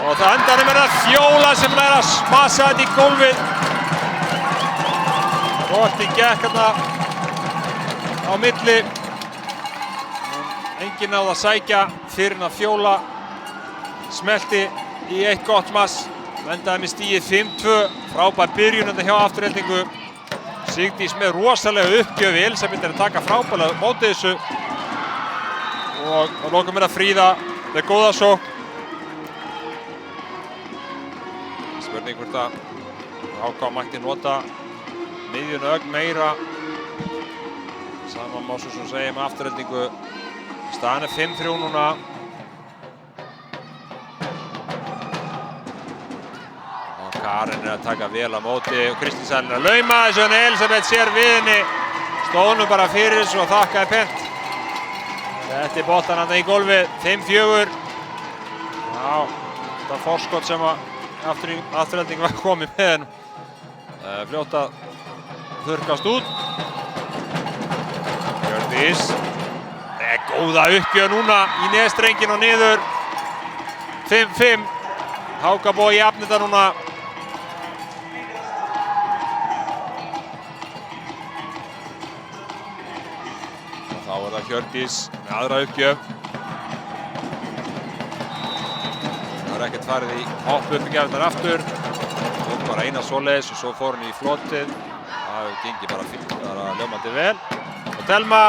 Og það endanum það Fjóla sem að smasa þetta í gólfið. Boltinn gekk hérna á milli. Enginn náði að sækja fyrir en að Fjóla smelti í eitt gott mass. Endaði með stigið 5-2. Frábær byrjun hjá Aftureldingu. Sigdís með rosalega uppgjöf. Elisabeth að taka frábærlega móti þessu. Og að lokum það Fríða með góða sókn. Spurning hvort að Háká mætti nota miðjun ögn meira. Sama má svo sem segja með Aftureldingu. Staðan er 5-3 núna. Karen að taka vel á móti og Kristín Sæl að lauma þessu en Elisabeth sér við henni. Stóð nú bara fyrir þessu og þakkaði pent. Þetta boltan hann í gólfið, 5-4. Já, þetta forskot sem að Afturelding var komið með henn. Fljótt að þurrkast út. Hjördís. Góða uppgjöf núna í neðstrengin og niður. 5-5. Háká búið í jafn þetta núna. Þá er það Hjördís með aðra uppgjöf. Það er ekkert farið í hopp uppgjafnar aftur. Tók bara eina svoleiðis og svo fór hann í flotið. Það gengi bara ljómandi vel. Og Telma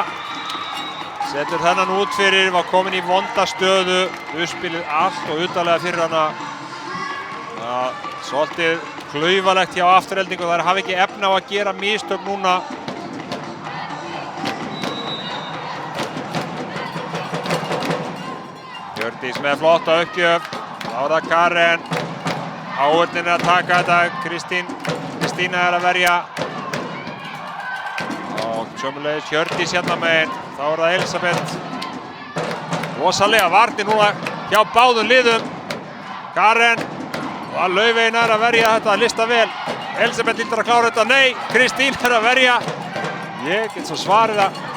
setur þennan út fyrir, var komin í vonda stöðu. Uppspilið allt og utalega fyrir hana. Svolítið klaufalegt hjá Aftureldingu. Þær hafa ekki efni á að gera mistök núna. Hjördís með flotta uppgjöf. Þá er það Karen. Áhörnin að taka þetta. Kristína að verja. Og sömuleiðis Hjördís hérna megin. Þá er það Elisabeth. Rosalega varnir núna hjá báðum liðum. Karen. Og að Laufey að verja þetta, lista vel. Elisabeth lítur að klára þetta, nei, Kristín að verja. Ég get svo svarið að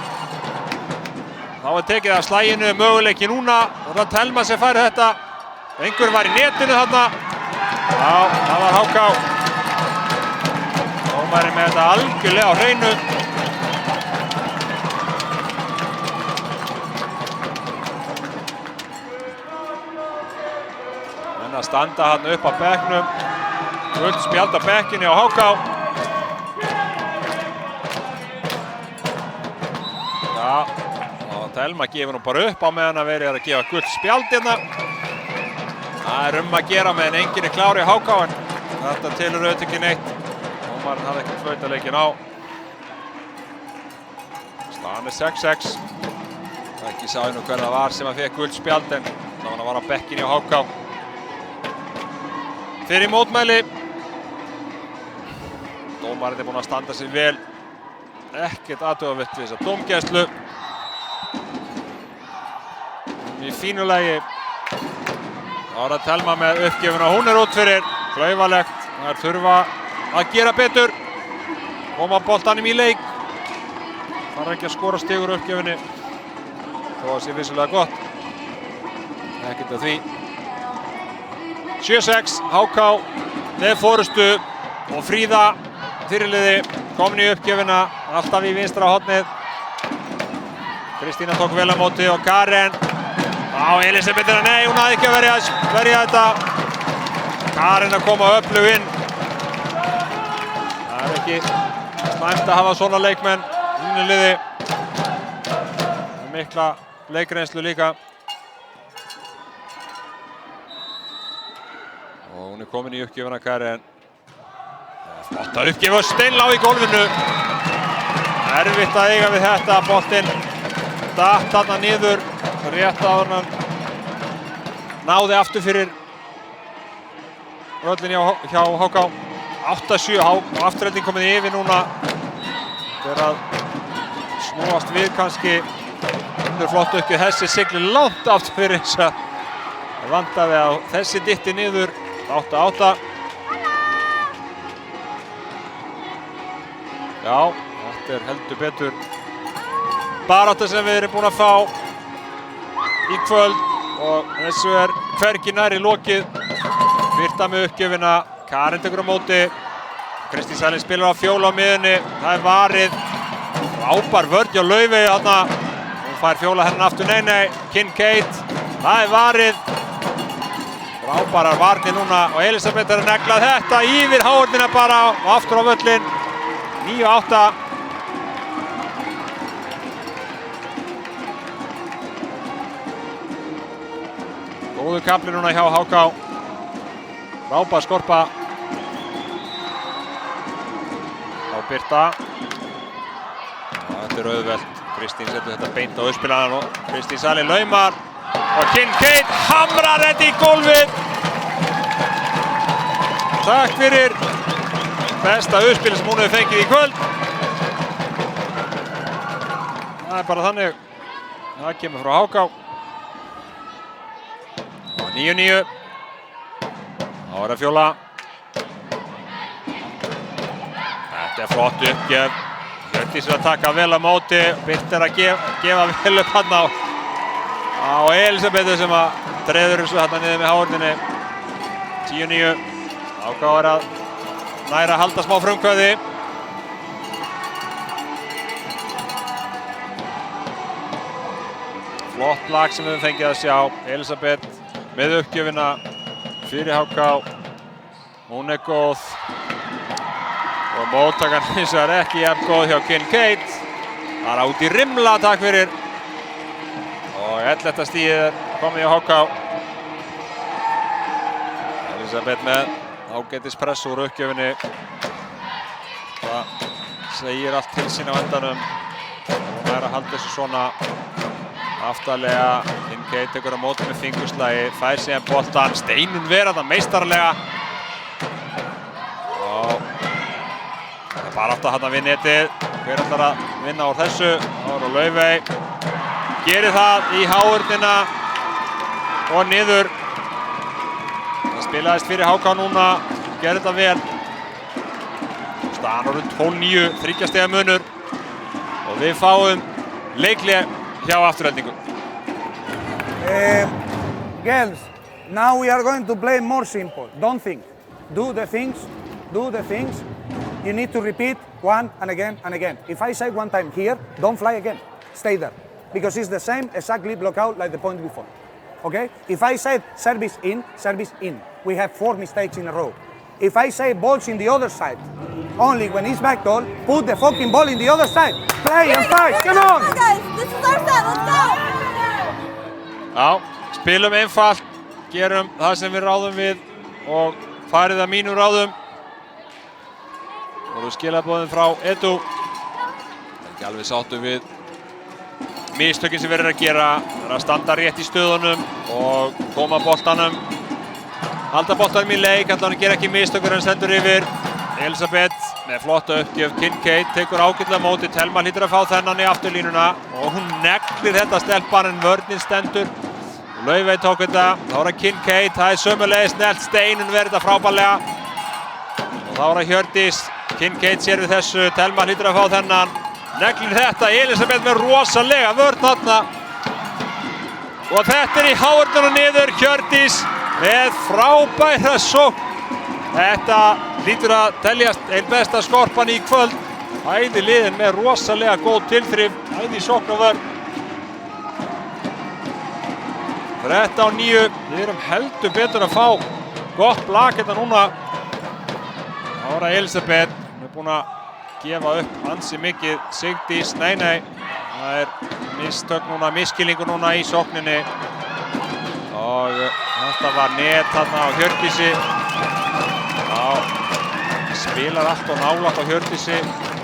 Þá er tekið af slaginu, möguleiki núna. Og það Telma sem fær þetta. Einhver var í netinu þarna. Já, það var Háká. Dómari með þetta algjörlega á hreinu. En að standa hann upp á bekknum. Gult spjald á bekkinni á Háká. Já, og Telma gefur nú bara upp á meðan að verið að gefa gult spjald hérna. Það er að gera meðan enginn er klár í Háká, en þetta telur auðvitað ekki neitt. Dómarinn hafði ekkert flautaleikinn á. Staðan er 6-6. Ekki sá nú hver það var sem að fekk gult spjald, en það var á bekkinni á Háká. Fyrir mótmæli. Dómarinn er búinn að standa sig vel. Ekkert athugavert við þessa dómgæslu. Í fínu lagi. Ára Telma með uppgjöfuna, hún er út fyrir. Klaufalegt, það er þurfa að gera betur. Koma boltanum í leik. Þarf ekki að skora stigur uppgjöfunni. Þó að sé vissulega gott. Ekkert að því. 7-6, Háká með forystu og Fríða fyrirliði komin í uppgjöfuna, alltaf í vinstra hornið. Kristína tók vel á móti og Karen. Á Elisabethina, nei, hún hafði ekki að verja þetta. Karen að koma öflug inn. Það er ekki slæmt að hafa svona leikmenn í sínu liði. Mikla leikreynslu líka. Og hún er komin í uppgjöfuna, Karen. Flott að uppgefa steinlá í gólfinu. Erfitt að eiga við þetta, boltinn datt þarna niður, rétt áður en hann náði aftur fyrir völlinn hjá Háká. 8-7, afturhelding komið yfir núna. Þegar að snúast við kannski. Hún er flott uppgjöf, þessi siglir langt aftur fyrir þess að vantaði að þessi dytti niður. 8-8. Já, þetta er heldur betur barátta sem við erum búin að fá í kvöld og þessu er hvergi nær í lokið. Birta með uppgjöfina, Karen tekur á móti. Kristín Sælind spilar á Fjólu á miðunni, það er varið. Frábær vörn hjá Laufey þarna. Hún fær Fjóla hérna aftur, nei, Kincaid. Það er varið. Frábærar varnir núna og Elisabeth er að negla þetta yfir háhornina bara og aftur á völlinn. 9-8. Góður kafli núna hjá Háká. Frábær skorpa. Á Birta. Þetta er auðvelt. Kristín setur þetta beint á uppspilarann og Kristín Sælind laumar. Og Kincaid hamrar þetta í gólfið. Takk fyrir besta uppspilið sem hún hefur fengið í kvöld. Það er bara þannig. Það kemur frá Háká. 9-9. Ára Fjóla. Þetta er flott uppgjöf. Hjördís er að taka vel á móti. Birta er að gefa vel upp hann á Elisabethu sem að dreður þessu hérna niður með háhorninni. 10-9. Háká er að næra að halda smá frumkvæði. Flott lag sem við höfum fengið að sjá. Elisabeth með uppgjöfina fyrir Háká. Hún er góð. Og móttakan hins vegar ekki jafn góð hjá Kincaid. Það er út í rimla, takk fyrir. Og 11. stigið er komið hjá Háká. Elisabeth með ágætis press úr uppgjöfinni. Það segir allt til sín á endanum. Hún er að halda þessu svona aftarlega. Kincaid tekur á móti með fingurslagi, fær síðan boltann. Steinunn Vera það meistarlega. Og það er bara átt að við netið. Hver ætlar að vinna úr þessu? Ára Laufey. Gerir það í háhornina og niður. Það spilaðist fyrir Háká núna. Gerði þetta vel. Staðan orðin 12-9, 3 stiga munur. Og við fáum leikhlé hjá Aftureldingu. Girls, now we are going to play more simple. Don't think. Do the things. You need to repeat one and again and again. If I say one time here, don't fly again. Stay there. Because it's the same exactly block out like the point before. Okay? If I said service in. We have 4 mistakes in a row. If I say balls in the other side, only when it's backdoor, put the fucking ball in the other side. Play and fight, come on! Come on, guys. This is our set. Let's go. Já, spilum einfalt, gerum það sem við ráðum við og farið að mínu ráðum. Voru skilaboðin frá Edu. Ekki alveg sáttu við mistökin sem verður að gera. Það er að standa rétt í stöðunum og koma boltanum. Halda boltanum í leik, allan gera ekki mistökur en stendur yfir. Elisabeth með flotta uppgjöf. Kincaid tekur ágætlega móti. Thelma hlýtur að fá þennan í afturlínuna og hún neglir þetta stelpan en vörnin stendur. Laufey tók þetta. Þá er það Kincaid. Það er sömulegis snert. Steinun verður þetta frábærlega. Og þá er það Hjördís. Kincaid sér við þessu. Thelma hlýtur að fá þennan. Neglir þetta. Elisabeth með rosalega vörn þarna. Og þetta er í hárnuna niður. Hjördís með frábæra sókn. Þetta hlýtur að teljast einn besta skorpan í kvöld. Bæði liðin með rosalega góð tilþrif. Bæði í sókn og vörn. 13-9. Við erum heldur betur að fá gott blak hérna núna. Þá er það Elisabeth. Hún er búin að gefa upp ansi mikið. Sigdís, nei. Það er mistök núna, miskilningur núna í sókninni. Og þetta var net þarna á Hjördísi. Já, spilar allt og nálægt á Hjördísi.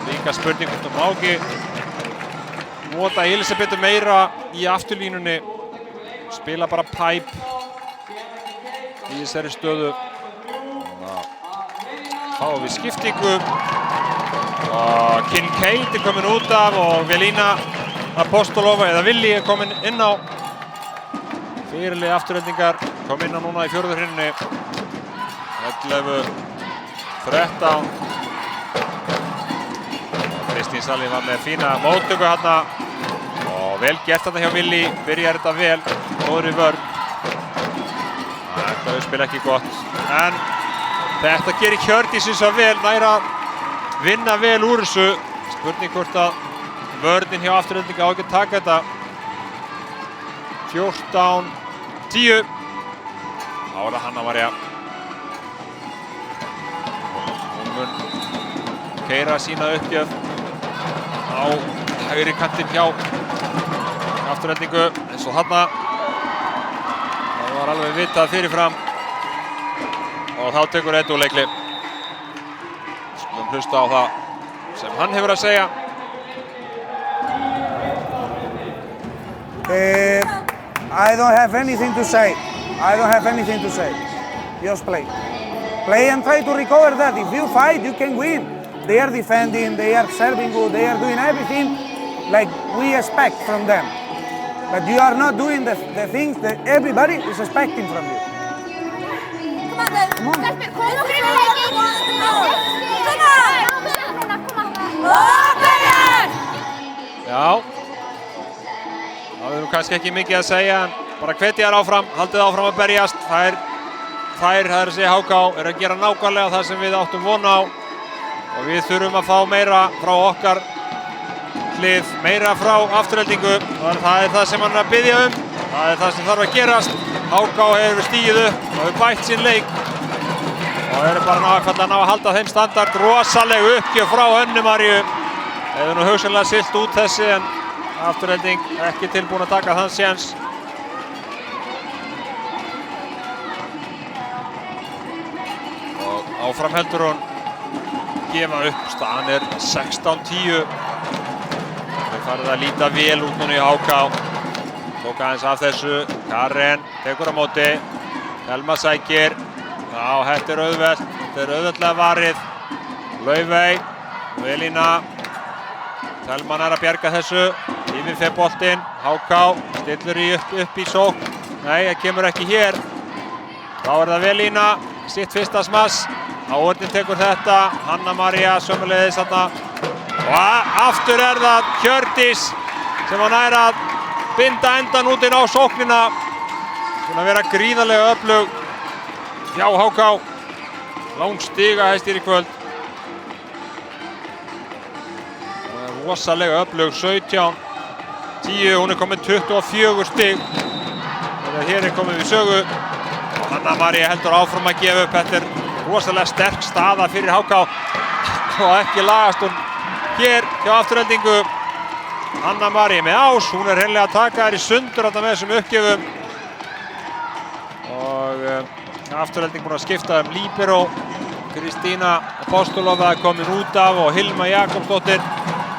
Líka spurning hvort hún má ekki nota Elisabethu meira í afturlínunni. Spila bara pipe í þessari stöðu. Fáum við skiptingu. Og Kincaid er komin út af og Velina Apostolova eða Villi er komin inn á. Fyrirlið Aftureldingar kom inn á núna í fjórðu hrinni. 11-13. Kristín Salli var með fína móttöku hérna. Og vel gert þetta hjá Villi. Byrjar þetta vel. Góður í vörn. Þetta spila ekki gott. En þetta gerir Hjördísi svo vel. Nær að vinna vel úr þessu. Spurning hvort að vörnin hjá Aftureldingar á ekki að taka þetta. 14-10. Þá er það Hanna María. Hún mun keyra sína uppgjöf á hægri kantinn hjá Aftureldingu eins og þarna. Það var alveg vitað fyrirfram. Og þá tekur Edu leikli. Skulum hlusta á það sem hann hefur að segja. I don't have anything to say. Just play. Play and try to recover that. If you fight, you can win. They are defending, they are serving good, they are doing everything like we expect from them. But you are not doing the things that everybody is expecting from you. Come on, guys. Come on. Já. Það er nú kannski ekki mikið að segja, en bara hvetja þær áfram, haldið áfram að berjast. Þær, það er að segja HK, er að gera nákvæmlega það sem við áttum von á. Og við þurfum að fá meira frá okkar hlið, meira frá Aftureldingu. Það er það sem hann er að biðja um. Það er það sem þarf að gerast. HK hefur stigið upp og hefur bætt sinn leik. Og eru bara að ná að halda þeim standard. Rosaleg uppgjöf frá Hönnu Maríu. Hefur nú hugsanlega siglt út þessi, en Afturelding ekki tilbúin að taka þann séns. Og áfram heldur hún gefa upp. Staðan er 16-10. Þau farið að líta vel út núna í HK. Tók aðeins af þessu. Karen tekur á móti. Thelma sækir. Já, þetta er auðvelt. Þetta er auðveldlega varið. Laufey. Velina. Thelma nær að bjarga þessu. Yfir fer boltinn. HK stillur upp í sókn. Nei, það kemur ekki hér. Þá er það Velina. Sitt fyrsta smass. Áhörnin tekur þetta. Hanna María sömuleiðis þarna. Og aftur er það Hjördís sem nær að binda endan út inn á sóknina. Búin að vera gríðarlega öflug hjá HK. Langstigahæstir í kvöld. Rosalega öflug, 17-10, hún komin 24 stig. Þegar hér komin við sögu. Anna María heldur áfram að gefa upp. Þetta rosalega sterk staða fyrir HK. Og ekki lagast hún hér hjá Aftureldingu. Anna María með ás, hún hreinlega að taka þær í sundur þarna með þessum uppgjöfum. Og Afturelding búin að skipta líbero. Kristína Apostolova komin út af og Hilma Jakobsdóttir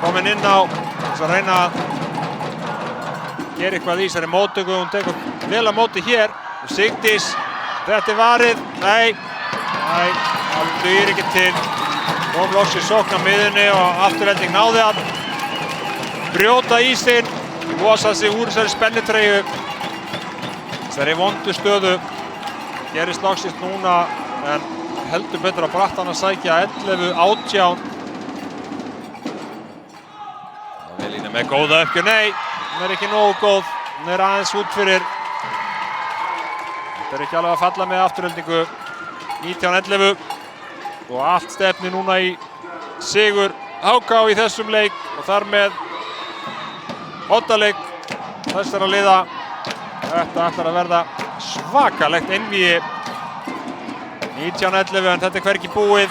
komin inn á þess að reyna að gera eitthvað í þessari móttöku. Hún tekur vel að móti hér. Sigdís, þetta varið. Nei, það dugir ekki til. Kom loks í sókn á miðjunni og Afturelding náði að brjóta ísinn. Losa sig úr þessari spennitreyju. Þessari vondu stöðu. Gerist loksins núna en heldur betur á brattan að sækja 11-18. Velína með góða uppgjör. Nei, hún ekki nógu góð. Hún aðeins út fyrir. Þetta ekki alveg að falla með Aftureldingu. 19-11 og allt stefni núna í sigur HK í þessum leik og þar með oddaleik þessara liða. Þetta ætlar að verða svakalegt einvígi. 19-11 en þetta hvergi búið.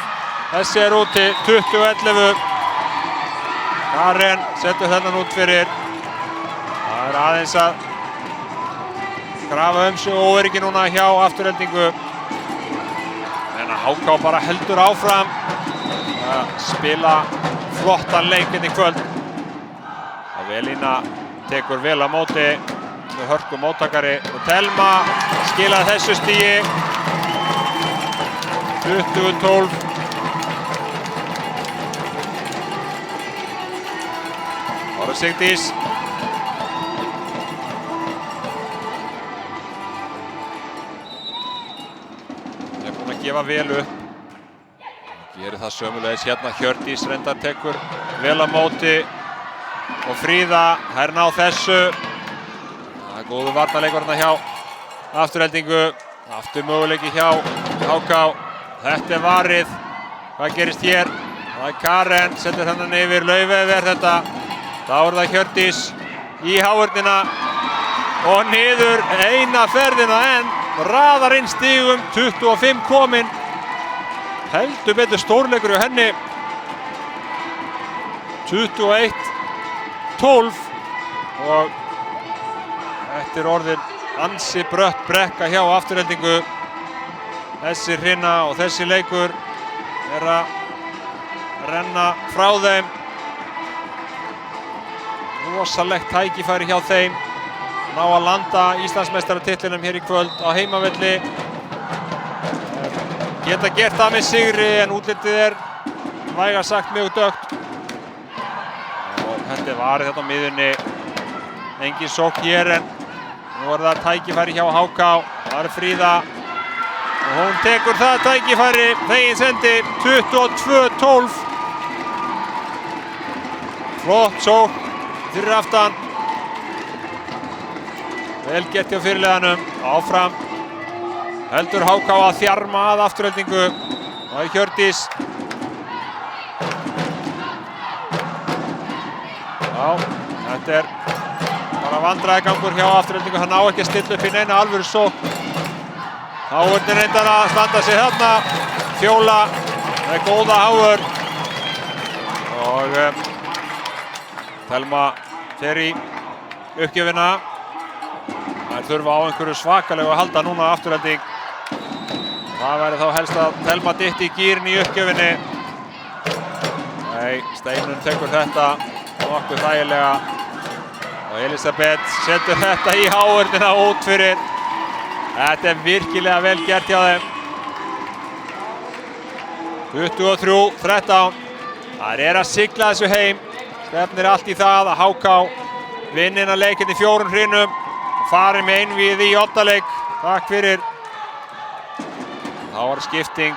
Þessi úti 20-11. Karen setur þennan út fyrir. Það aðeins að grafa sig óöryggi núna hjá Aftureldingu. En að HK bara heldur áfram að spila flottan leikinn í kvöld. Velína tekur vel á móti með hörku móttakari og Telma skilaði þessu stigi. 20-12. Ára Sigdís. Er búin að gefa vel upp. Gerir það sömulegis hérna. Hjördís reyndar tekur vel á móti og Fríða hær ná þessu. Það góðu varnarleikur hérna hjá Aftureldingu. Aftur möguleiki hjá HK. Þetta varið. Hvað gerist hér? Það Karen, setur hennan yfir Laufeyver þetta. Þá það Hjördís í hávörnina og niður eina ferðina en raðar inn stigum. 25 komin. Heldur betur stórleikur hjá henni. 21-12 og þetta orðin ansi brött brekka hjá Aftureldingu. Þessi hrina og þessi leikur að renna frá þeim. Rosalegt tækifæri hjá þeim. Ná að landa Íslandsmeistaratitlinum hér í kvöld á heimavelli. Geta gert það með sigri en útlitið vægast sagt mjög dökkt. Og þetta varið þetta á miðjunni. Engin sókn hér en nú það tækifæri hjá HK. Það Fríða. Og hún tekur það tækifæri, þegin sendi, 22-12. Flott sókn fyrir aftan. Vel gert hjá fyrirliðanum, áfram. Heldur HK að þjarma að Aftureldingu. Það Hjördís. Já, þetta bara vandræðagangur hjá Aftureldingu. Hann á ekki að stilla upp í neina alvöru sókn. Hávörnin reyndar að standa sig þarna. Fjóla með góða hávörn. Og Telma fer í uppgjöfina. Það þurfa á einhverju svakalegu að halda núna Afturelding. Það væri þá helst að Telma dytti í gírinn í uppgjöfinni. Nei, Steinunn tekur þetta nokkuð þægilega. Og Elisabeth setur þetta í hávörnina út fyrir. Þetta virkilega vel gert hjá þeim. 23-13. Það að sigla þessu heim. Stefnir allt í það að HK vinni innan leikinn í 4 hrinum og fari með einvígið í oddaleik. Takk fyrir. Þá var skipting.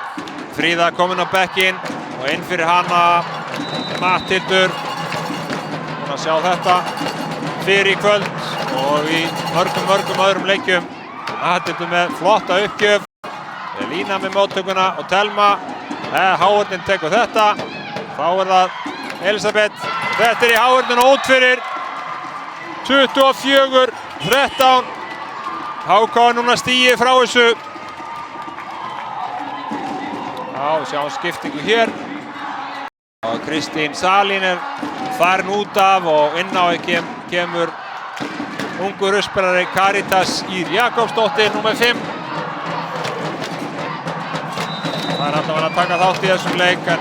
Fríða komin á bekkinn og inn fyrir hana Matthildur. Búin að sjá þetta fyrir í kvöld. og í mörgum öðrum leikjum. A-deildin með flotta uppgjöf. Lína með móttökuna og Telma. Háurnin tekur þetta. Þá það Elisabeth. Þetta í háurnin og út fyrir. 24-13. HK núna stigið frá þessu. Já, sjáum skiptingu hér. Og Kristín Salín farin út af og inn á kemur ungur uppspilari Karitas Ýr Jakobsdóttir, númer 5. Það allavega að taka þátt í þessum leik, en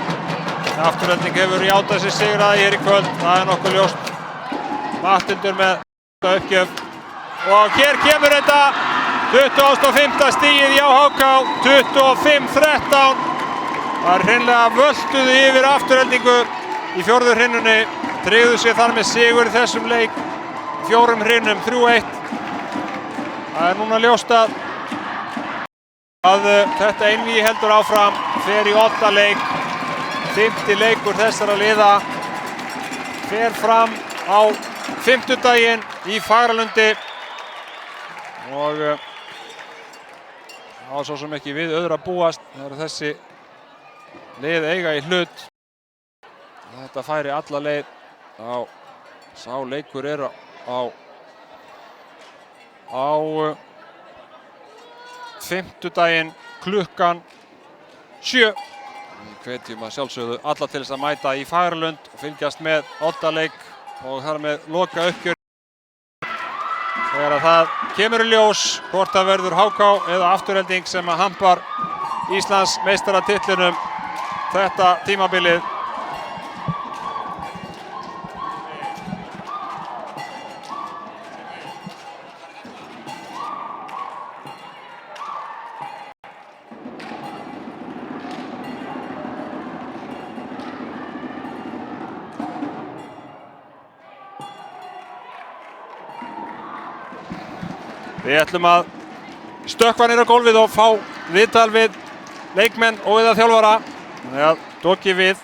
Afturelding hefur játað sér sigraði hér í kvöld. Það nokkuð ljóst. Matthildur með uppgjöf. Og hér kemur þetta 25. stigið hjá HK, 25-13. Það hreinlega völduðu yfir Aftureldingu í 4. hrinnunni. Tryggðu sér þar með sigur í þessum leik. 4 hrinnum, 3-1. Það núna ljóst að þetta einvígi heldur áfram, fer í 8 leik. 5. leikur þessara liða fer fram á 5. í Fagralundi. Og það var svo sem ekki við öðru að búast. Það eru þessi lið eiga í hlut. Þetta færi alla leið á sá leikur á 5. klukkan 7. Við hvetjum að sjálfsögðu alla til þess að mæta í Fagralund og fylgjast með oddaleik og þar með loka uppgjör. Þegar að það kemur í ljós hvort það verður HK eða Afturelding sem að hampar Íslands meistaratitlinum þetta tímabilið. Við ætlum að stökkva niður á gólfið og fá viðtal við leikmenn og eða þjálfara. Þannig að dokið við.